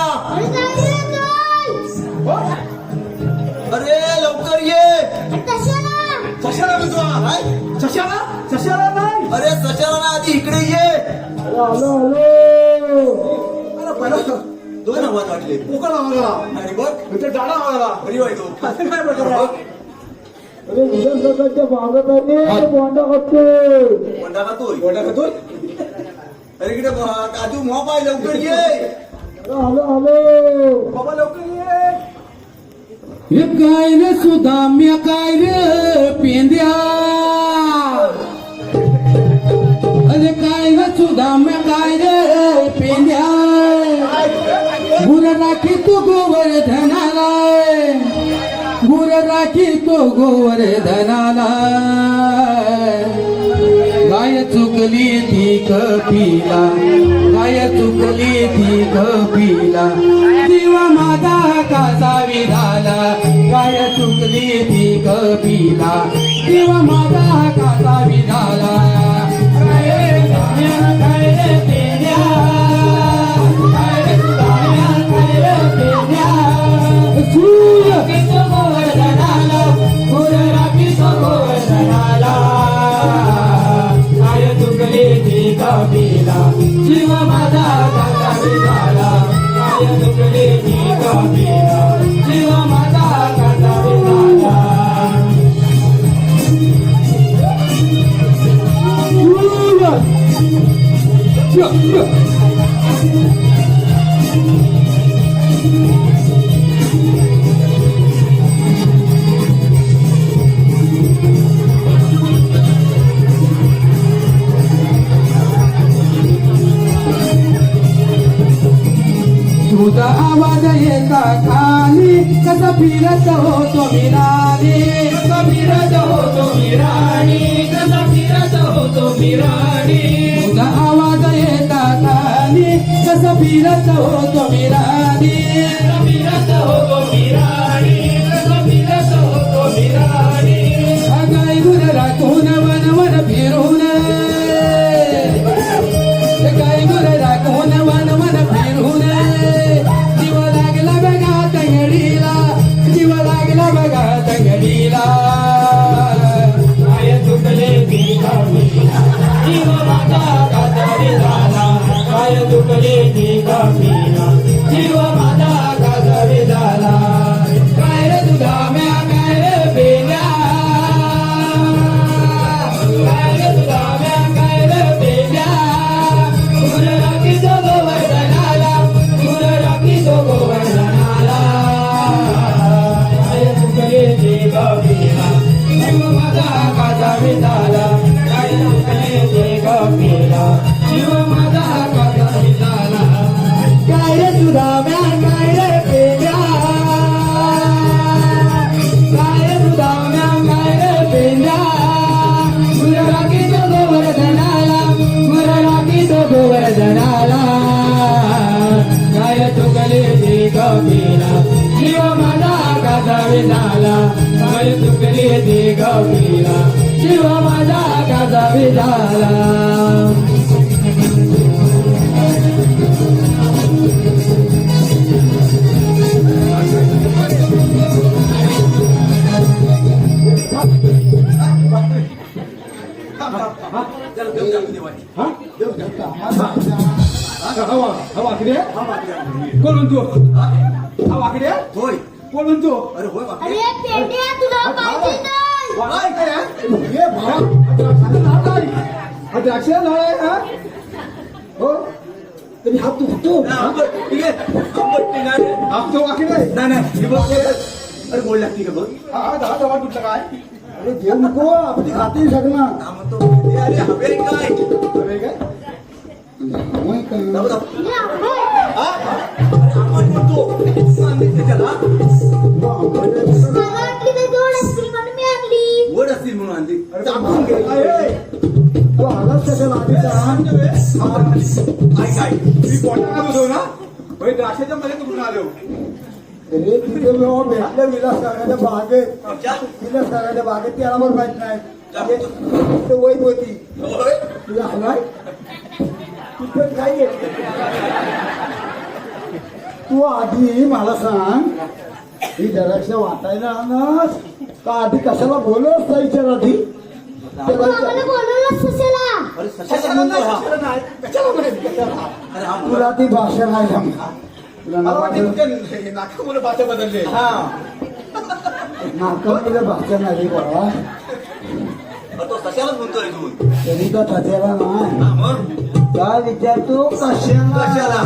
अरे लवकर ये सशाला म्हणतो सशाला नाही अरे सशाला ना आधी इकडे ये आलो अरे पहिला दोन आवाज वाटले कोकण आवाज आणि बघ इथे डाळा आवाज बरी वाईटो असं काय प्रकार अरे विधानसभेच्या भागात बोंडा खातोय अरे इकडे काजू मोबाईल लवकर ये आलो बाबा लवकर ये काय रे सुदाम्या काय रे पेंद्या अरे काय रे सुदाम्या काय रे पेंद्या गुर राखी तू गोवर्धनाला गुर राखी तो गोवर्धनाला गाय चुकली ती कपिला गाय चुकली ती कपिला जीवा माझा कासा विधाला गाय चुकली ती कपिला जीवा माझा कासा विधाला काय दुखले ढिगा पिना जीव माझा कासावी झाला तुझा आवाज येता खाली कसा फिरत होतो मिराणी कसा फिरत होतो मिराणी कसा फिरत होतो मिराणी तुझा आवाज येता खाली कसा फिरत होतो मिराणी कसा फिरत होतो मिराणी कसा फिरत होतो मिराणी गाय गुर राखून वन वन फिरून गाय गुर राखून वन वन फिरून जीव लागला बघा तंगडीला जीव लागला बघा तंगडीला काय दुखले ढिगा पिना जीव माझा कासावी झाला काय दुखले ढिगा पिना जीव माझा कासावी झाला काय रे तुझा म्या काय रे बेल्या काय रे तुझा म्या काय रे बेल्या गुर राखी तो गोवर्धनाला गुर राखी तो गोवर्धनाला काय दुखले ढिगा पिना जीव माझा कासावी झाला काय दुखले ढिगा पिना जीव माझा कासावी झाला काय रे तुझा म्या काय रे बेल्या काय रे तुझा म्या काय रे बेल्या गुर राखी तो गोवर्धनाला गुर राखी तो गोवर्धनाला काय तुकले ढिगा पिना जीव माझा कासावी झाला काय तुकले ढिगा पिना जीव माझा कासावी झाला हवा किती कोण म्हणतो हवा किती होय कोण म्हणतो अरे होय अरे पेंड्या तुला माहिती नाही काय हे भावा द्राक्षाला नाळ आहे हा हो तरी हात तू फुटतो ठीक आहे हात तो वाकी नाही अरे गोड लागते का बघ हा दहा दवा कुठलं काय अरे देऊ नको आपली खाते सगळं अरे हवे काय हवे काय मला वाटली ते दोन असतील म्हणून मी आणली गोड असतील म्हणून आणली तो आलाच कशाला काय मी पोटाला बसव ना द्राक्षाच्या मध्ये कुठून आलो अरे तिथे भेटलं विलासनगरच्या बागेत विलासनगरच्या बागेत त्याला पण माहित नाही वैद होती तुला आलाय तिथे काय तू आधी मला सांग ही द्राक्ष वाटायला आणस का आधी कशाला बोलवस नाही विचार आधी आम्हाला बोलवलंच कशाला तुला ती भाषा नाही जमणार नाकामुळे भाषा बदलली नाकामुळे भाषा नाही बाबा तरी का त्याला नाही काय विचारतो कशाला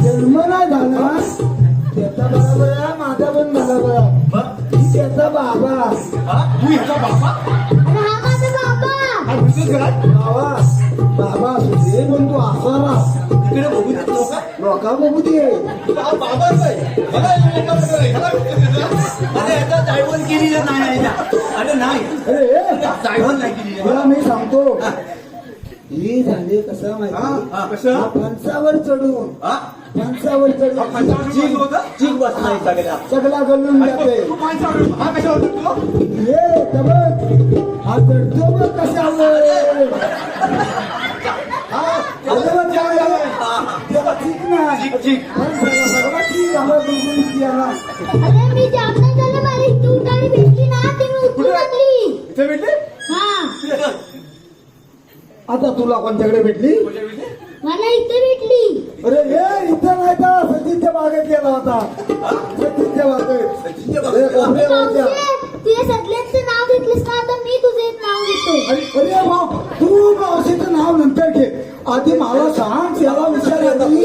जन्म नाही झाला त्याचा बरोबर आहे माझा पण बरोबर आहे त्याचा बाबा अरे हा माझा बाबा बाबा असू दे पण तू असावा तिकडे बघू देत लोका बघू दे बाबा जायवण केली नाही अरे नाही अरे जायवण नाही केली तुला मी सांगतो ही झाले कसं माहिती फणसावर चढून फणसावर चढून चीक बसणार सगळा गलून जाते ये हा चढतो बघ कशावर ठीक नाही सगळं ठीक भेटली याला अरे मी जाम नाही झालं मला इथे उठाडी भेटली ना ती मी उचलून आणली इथे भेटले हा आता तुला कोणत्याकडे भेटली मला इथे भेटली अरे हे इथं नाही का सचिनच्या बागेत गेला होता सचिनच्या बागेत हे कोपऱ्या वरच्या. तुझ्या सगळ्यांचं नाव घेतलंस ना आता मी तुझं एक नाव घेतो अरे भाऊ तू मावशीचं नाव नंतर घे आधी मला सांग त्याला विचार आधी.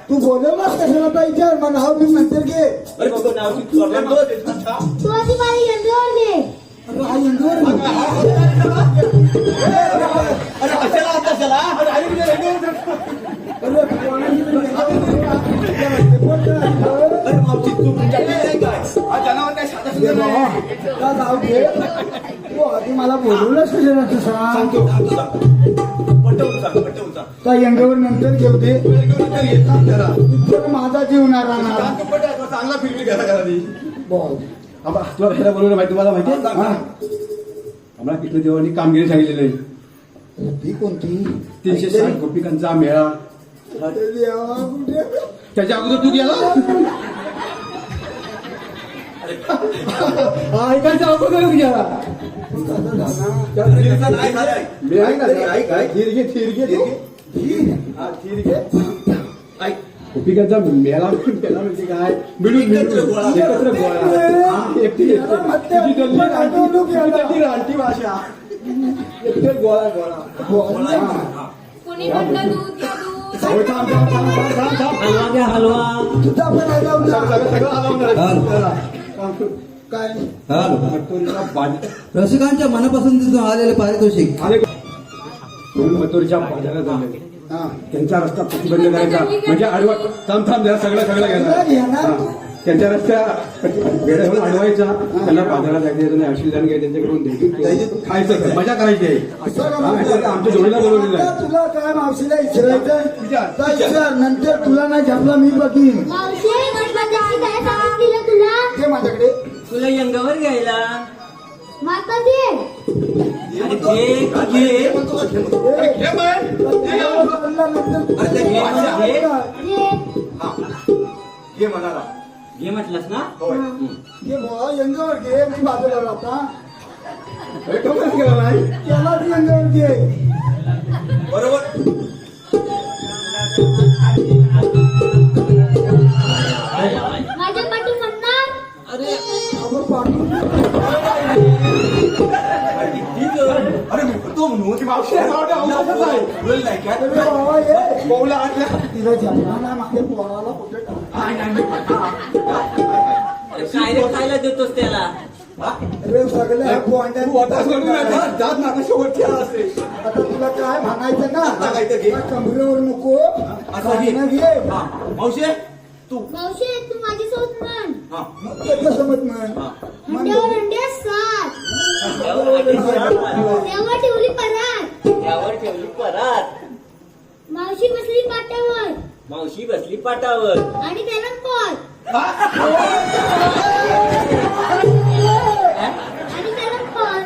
तू बोलवलास कशाला आता विचार मग नाव मी नंतर घे तू आधी मला यंत्रावर घे अरे हा इंदोर अरे कशाला आता चला अरे आई म्हणजे अरे कोणाची तरी अरे मावशी तू तुमच्याकडे नाही काय हा जनावर काय साधा सुद्धा नाही का नाव घे तू आधी मला बोलवलंस कशाला असं सांग पटवून सांग त्या यंगावर नंतर घेऊ दे इथं माझा जीवनार राहणार चांगला फिरली घरा घराली बोल तुला राहायला बोलवलं माहिती तुम्हाला माहिती आम्हाला किती देवानी कामगिरी सांगितलेली आहे ती कोणती 360 गोपिकांचा मेळा अरे देवा, कुठे? त्याच्या अगोदर तू गेला हा ऐकायच्या अगोदरच गेला गोपिकांचा मेळा मेळा म्हणजे काय मिळून एकत्र गोळा एकटी रानटी भाषा एकटे गोळा गोळा कुणी म्हटलं दूध घ्या दूध हलवा घ्या हलवा तुझा पण आहे जाऊन जा. हल. काय हल. रसिकांच्या मनापसंतीतून आलेले पारितोषिक मथुरीच्या बाजारात झाले हा. त्यांचा रस्ता प्रतिबंध करायचा म्हणजे आडवा थांब जरा सगळं घेणार हा. त्यांच्या रस्त्या वेळा घेऊन अडवायचा त्यांना बाजारात जायचं आशीर्वाद घ्यायचं त्यांच्याकडून द्यायचं खायचं मजा करायची आहे हा, म्हणजे आमच्या जोडीला बोलवलेलं आहे आता तुला काय मावशीला विचारायचं आता विचार नंतर तुला नाही जमला मी बघीन मावशी माझ्याशी काय सांगितलं तुला ते माझ्याकडे तुला यंगावर घ्यायला माता दे आणि घे दे घे म्हटलंस ना यंगावर घे मी बाजूला राहता अरे, कमाल केला नाही त्याला यंगावर घे माझ्या पाठी म्हणणार आपण पाठवून अरे मी तो म्हणून ती मावशी आहे, मावशी औषधच आहे. बोल नाही काय? अरे बाबा ये पाऊला आणल्या. तिला जन्मा नाही माझ्या पोराला कुठे काय रे खायला देतोस त्याला अरे सगळ्या तू आता सोडून आता जात नाका शेवटची असते आता तुला काय म्हणायचं ना आता काय ते घे. तुला कमरेवर नको असं घे. कानानं घे मावशी तू मावशी तू माझ्यासोबत म्हण मग त्याचं समज म्हण अंड्यावर अंड्या सात तेव्हा ठेवली परात त्यावर ठेवली परात मावशी बसली पाटावर मावशी बसली पाटावर आणि त्याला कॉल आणि त्याला कॉल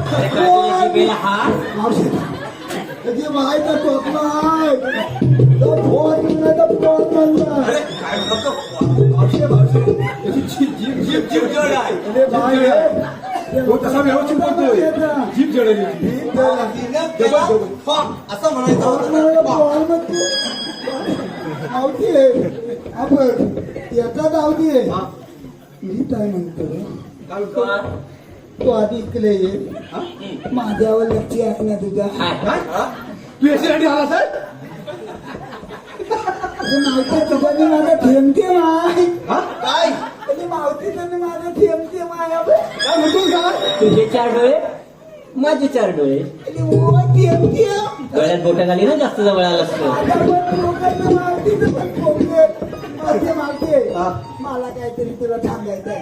अरे काय तुला शिकेला हा मावशी कधी माहित टोचलाय तो फोन म्हणला तर फोन म्हणला काय मावशी मावशी त्याची जीप जीप जीप जड आहे अरे बाय तो तसा व्यवस्थित बोलतोय जीप जड आहे असं आपण याचा जाऊ दे मी काय म्हणतो तू आधी इकडे ये माझ्यावर लक्ष आहे ना तुझ्या तू याच्यासाठी आला सर मावती तुझ्याने माझा थेंबते माय काय मावती त्याने माझा थेंबते माय काय म्हणतोस का तुझे 4 डोळे माझे 4 डोळे डोळ्यात बोटा घाली ना जास्त जवळ आला असतो मला काहीतरी तुला सांगायचंय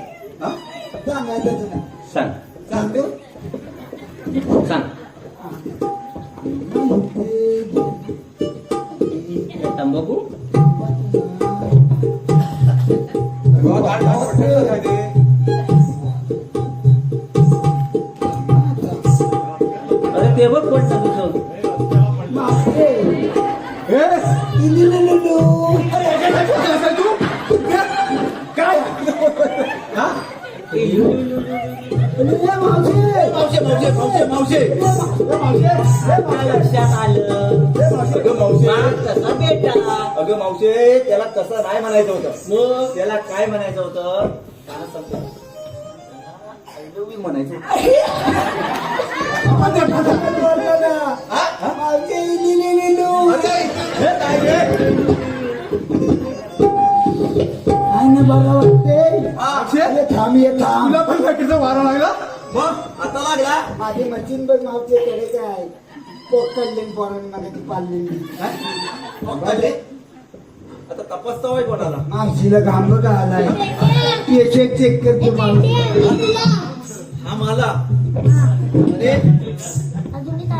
सांगायचं तुला सांग सांगतो सांग तंबाखू अरे ते बघ कोणतं तुझं मागे हे इंजिनिअरिंग मावशे लक्षात आलं अगं मावशे कसा बेटा अगं मावशे त्याला तसं नाही म्हणायचं होतं मग त्याला काय म्हणायचं होतं काय सांगतो I love you म्हणायचं होतं. अरे, हे काय रे? काय ना बघा वाटते मावशे, ये थांब ये थांब तुला पण फॅक्टरीचा वारा लागला मग आता लागला माझी मशीन बघ मावचे कडे काय पोकळली पोरांना ती पाळलेली मग आले. आता तपासता वाईट कोणाला मावशीला घाम बघा आलाय पेशंट चेक करतो मावशी हा मला अरे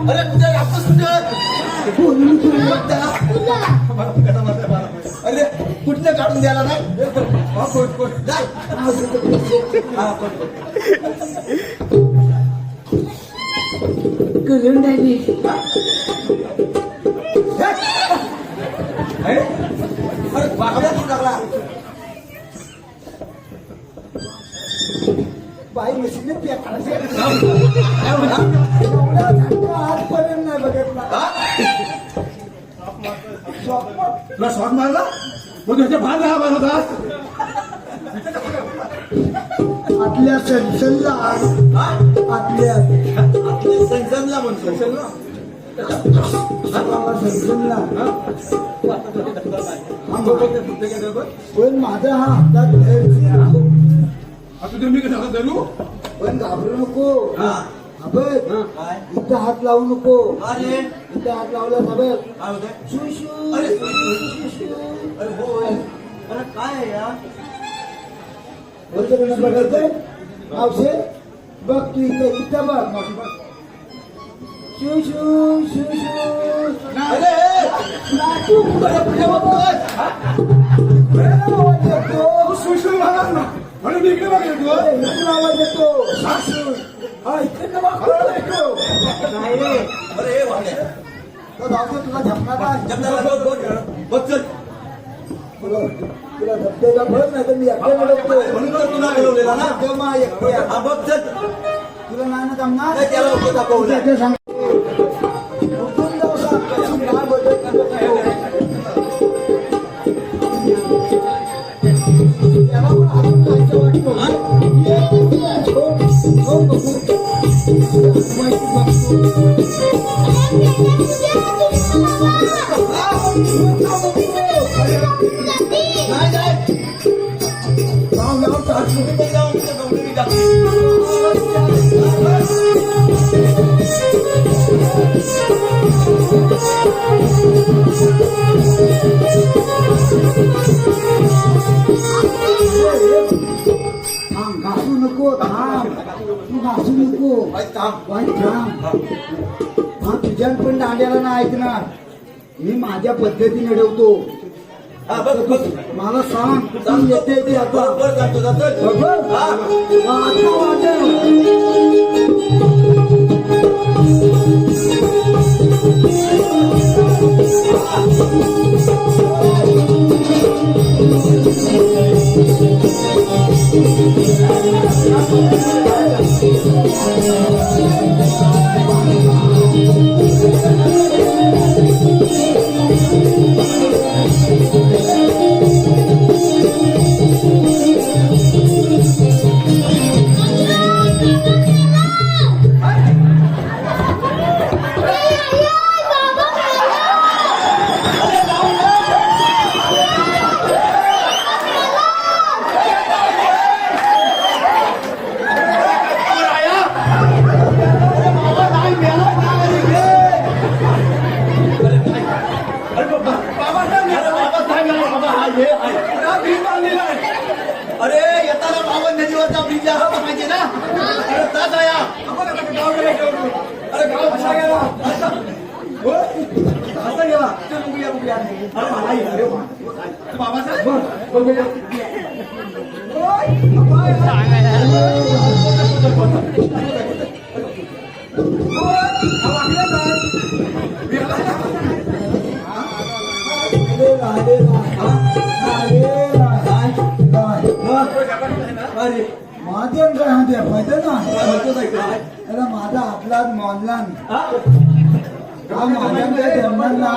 अरे कुठे लागतोस अरे कुठलं काढून द्यायला नाही हा, कोण जाय हा, कोण करून राहिली अरे वाकड्या तू लागला बाई मशीन पेटायला हा? आजपर्यंत नाही बघितला हा? तुला शॉट मारला मग त्याच्या भाग राहा होता आपल्या सनसनला आपल्या आपल्या संजमला म्हणतो सनसनला आता पण माझा हा हातात धरची. तुम्ही कसं धरू पण घाबरू नको हा बघ काय इथं हात लावू नको अरे इथं हात लावला ना बघ काय होतंय शू शू अरे. Shoe shoe. अरे होय अरे काय आहे या वरचं बघायचंय मावशे बघ तू इथं इथं बघ शू शू शू शू अरे नाटू अरे पुढे बघतोय आवाज येतो सुशू म्हणा म्हणून मी इकडे बघतो इथून आवाज येतो हा इकडे बघ येतो नाही रे अरे वाढे तो धावतो तुला झपणार काय जमला बघ चल तुला धबधेचा बघ नाही तर मी एकटे बघतो म्हणून तर तुला बोलवलेला ना तेव्हा एकटे हा बघ चल तुला नाही ना जमणार नाही, त्याला उभं दाखवलं. ते सांग. उठून जाऊ सांग. कशी काय बदल करतो. त्याला पण हातून जायचं वाटतं. ये, हो बघू. माहिती बघतो. नाही नाही जाऊ, जाऊ, चालू. तुम्ही जाऊन तिथे गौरी दाखव. थांब, घासू नको थांब तू घासू नको बाई, थांब. वाईट थांब हा तुझ्यात पण दांड्याला नाही ऐकणार मी माझ्या पद्धतीने अडवतो हा बघ बघ मला सांग तू येते ते आता बरोबर जातो जातो बरोबर? हा आता वाजव. अरे येताना बाबा नदीवरचा ब्रिज असला पाहिजे ना अरे तास आया अरे गाव कसा गेला कसा गेला चल बघूया बघूया अरे नाही अरे बाबा अरे माध्यम काय म्हणते माहिती ना अरे माझा आपलाच मॉनलान हा माध्यम काय जन्मन ना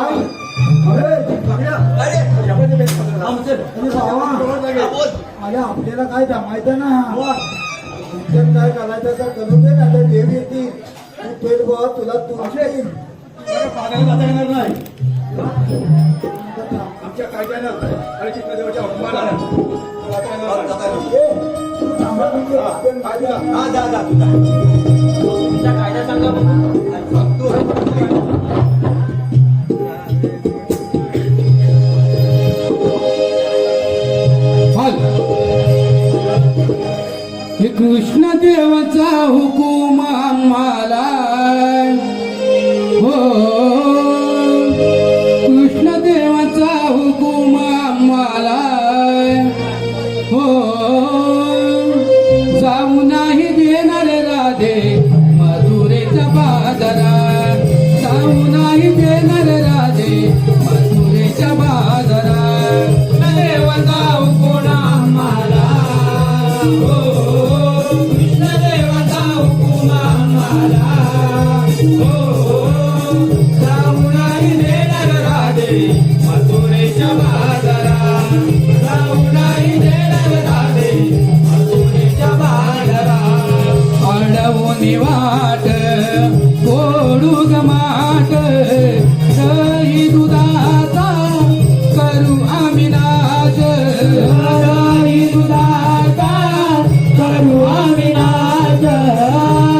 अरे आपल्याला काय जमायचं ना शिक्षण काय करायचं तर करू दे ना तर देव येतील तू पेट बघ तुला तू येईल नाही आमच्या कायद्यानं आणि कृष्णदेवाच्या अपमानानं तुमचा कायदा सांगा बघू. कृष्ण देवाचा हुकूम आम्हाला हो कृष्ण देवाचा हुकूम आम्हाला हो जाऊ नाही देणार राधे मधुरेच्या बाजारात जाऊ नाही देणार राधे मधुरेच्या बाजारात देवाचा हुकूम आम्हाला हो कृष्णदेवाचा हुकूम आम्हाला हो जाऊ नाही देणार राधे मथुरेच्या बाजारात जाऊ नाही देणार राधे मथुरेच्या बाजारात अडवून वाट कोडू गमाट दही दुधाचा करू आम्ही नाच दही दुधाचा करू आम्ही नाच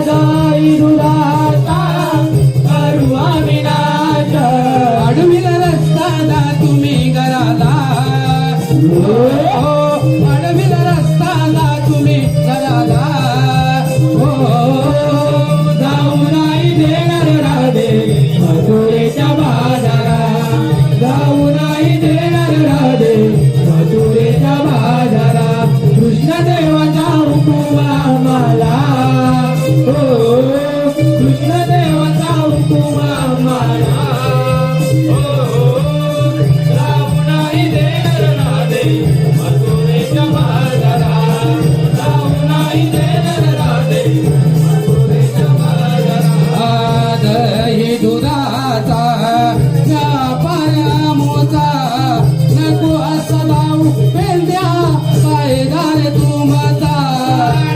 दही दुधाचा करू आम्ही नाच अडविला रस्ताना तुम्ही घराला अडविला रस्ताना तुम्ही घराला हो जाऊ नाही देणार राधे मथुरेच्या बाजारात जाऊ नाही देणार राधे मथुरेच्या बाजारात कृष्णदेवाचा हुकूम आम्हाला हो कृष्णदेवाचा हुकूम आम्हाला हो जाऊ नाही देणार राधे मथुरेच्या बाजारात जाऊ नाही देणार राधे मथुरेच्या बाजारात दही दुधाचा व्यापार मोचा नको असा लावू पेंद्या पायदार तुमचा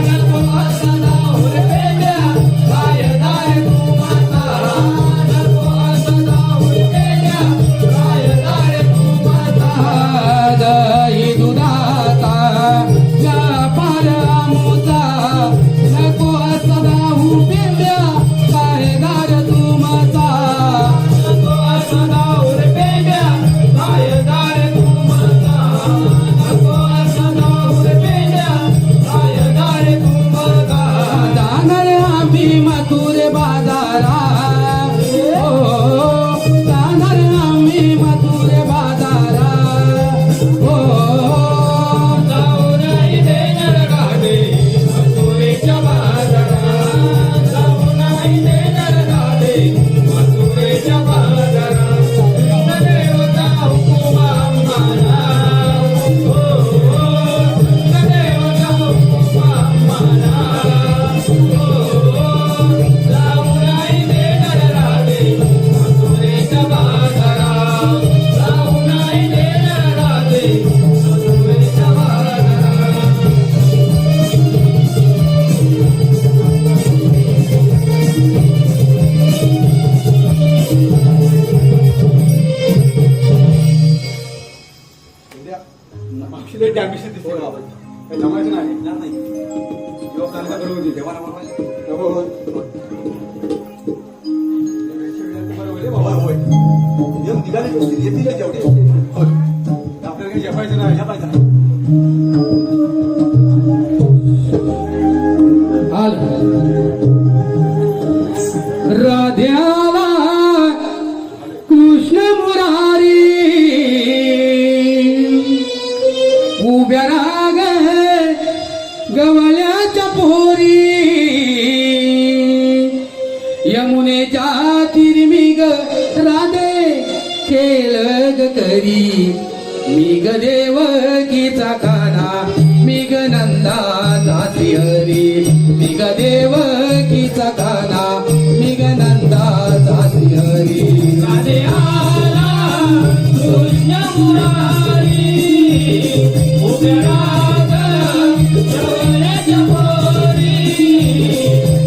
नको असा लावू पेंद्या पायदार तुमचा नको असा लावू पेंद्या पायदार तुमचा दही दुधाचा व्यापार मोचा नको असा लावू पेंद्या पायदार तुमचा नको असा लावू पेंद्या पायदार तुमचा नको असा लावू पेंद्या पायदार तुमचा जाणार आम्ही मथुरे बाजारा हो जाणार आम्ही मथुरे बाजारा हो जाऊ नाही देणार राधे मथुरेच्या बाजारात जाऊ नाही देणार राधे मथुरेच्या बाजारात कृष्णदेवाचा हुकूम आम्हाला हो कृष्णदेवाचा हुकूम आम्हाला हो जाऊ नाही देणार राधे मथुरेच्या बाजारात जाऊ नाही देणार राधे मथुरेच्या बाजारात मागची डॅमेज दिसते बाबा काही जमायचं नाही लोकांना बरोबर होती देवाला आपल्याला काही जपायचं नाही राध्याला कृष्ण मुरारी उभ्या राग गवळ्याच्या पोरी यमुनेच्या तिरमिग राधे खेळ ग करी मी ग देवकीचा काना मी ग नंदाचा श्रीहरी मी ग देवकीचा काना मी ग नंदाचा श्रीहरी राधे आला कृष्ण मुरारी उभ्या राग जवळच्या पोरी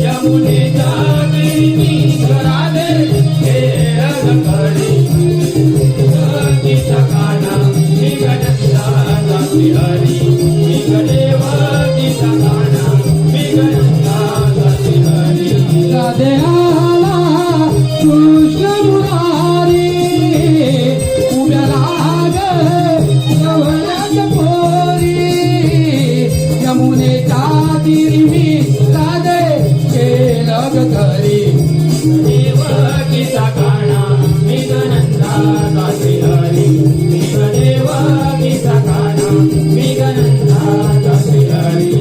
यमुनेच्या तीरी राधे हे रंगकडी देवकीचा काना मी ग नंदाचा श्रीहरी मी ग देवकीचा काना मी ग नंदाचा श्रीहरी राधे आला कृष्ण मुरारी उभ्या राग जवळच्या पोरी यमुनेच्या तीरी मी राधे केलं ग घरी देवकीचा काना मी ग नंदाचा श्रीहरी मी ग देवकीचा काना मी ग नंदाचा श्रीहरी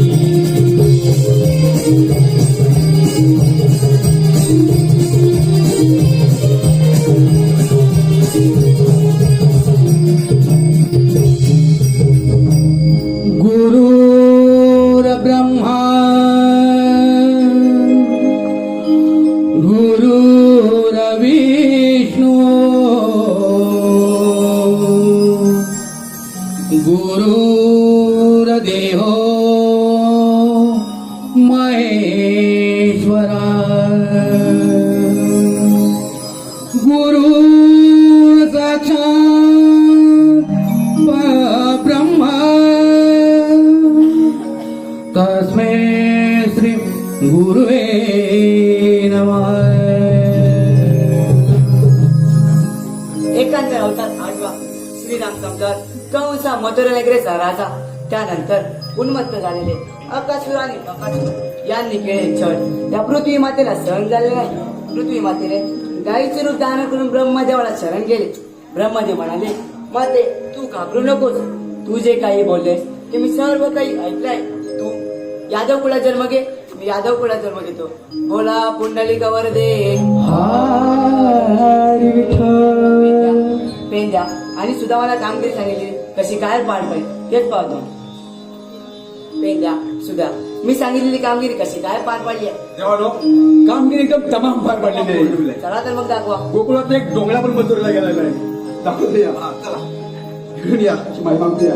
गुरुर ब्रह्मा गुरुर विष्णू गुरुर देहो महेश्वरा गुरु साक्षात ब्रह्मा तस्मै श्री गुरुवे नमः एकांत अवतार आठवा श्रीराम समजात कंसा मथुरा नगरीचा राजा त्यानंतर उन्मत्त झालेले अकासुर आणि बकासूर यांनी केले छळ त्या पृथ्वी मातेला सहन झाले नाही. पृथ्वी मातेने गायीचे रूप धारण करून ब्रह्मदेवाला शरण गेले. ब्रह्मदेव म्हणाले, माते तू घाबरू नकोस, तू जे काही बोललेस ते मी सर्व काही ऐकलंय. तू यादव कुळात जन्म घे, मी यादव कुळात जन्म घेतो. बोला पुंडलिक वरदे हरी विठ्ठल पेंद्या आणि सुदामाला कामगिरी सांगितली कशी काय पार पाहिजे तेच पाहतो. पेंद्या सुधा मी सांगितलेली कामगिरी कशी काय पार पाडली आहे. देवानो कामगिरी एकदम तमाम पार पडलेली आहे. चला तर मग दाखवा. गोकुळात एक डोंगरा पण मंजुरीला गेलेला आहे. दाखवते या. चला घेऊन या अशी माहिती मागते या.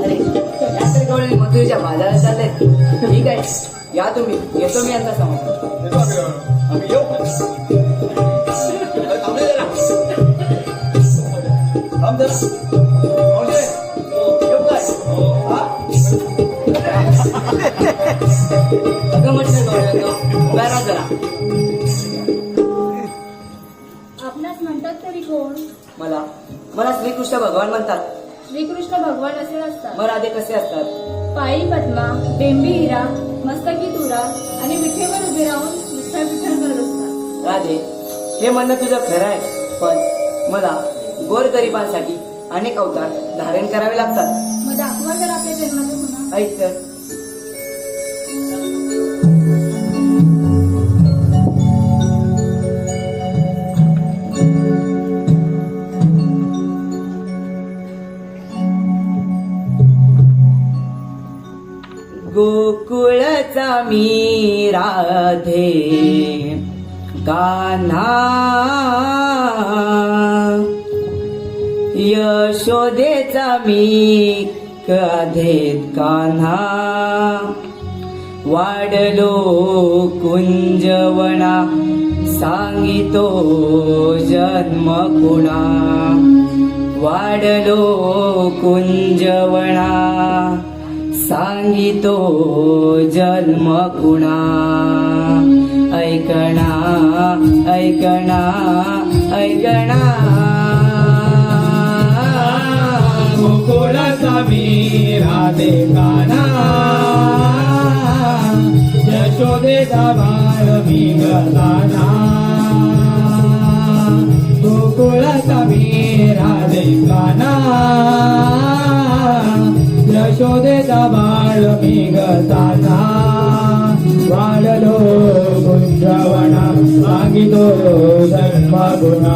अरे यात्रे गवळणी मथुरेच्या बाजारात चालले. ठीक आहे या तुम्ही, येतो मी यांना समजतो. आम्ही येऊ. थांब जरा. पाहुणे, येऊ काय? हा? अगं म्हटलं गवळ्यांनो, उभा राहा जरा. आपणास म्हणतात तरी कोण? मला मला श्रीकृष्ण भगवान म्हणतात. श्रीकृष्ण भगवान असे असतात. मग राधे कसे असतात? पायी पद्मा, बेंबी हिरा, मस्तकी तुरा आणि विठेवर उभे राहून विठ्ठल विठ्ठल करत असतात. राधे हे म्हणणं तुझं खरं आहे, पण मला गोरगरिबांसाठी अनेक अवतार धारण करावे लागतात. मग दाखवा जर आपल्या जन्माचं पुन्हा. ऐक तर. गोकुळचा मी राधे कान्हा, यशोदेचा मी राधेत कान्हा, वाढलो कुंजवना सांगितो जन्म कुणा, वाढलो कुंजवना सांगितो जन्म कुणा. ऐकणा ऐकणा ऐकणा गोकुळाचा मी राधे कान्हा, यशोदेचा बाळ मी गलाना. गोकुळाचा मी राधे काना यशोदेचा बाळ मी गताना वाढलो कुंजवना मागितो धर्म गुणा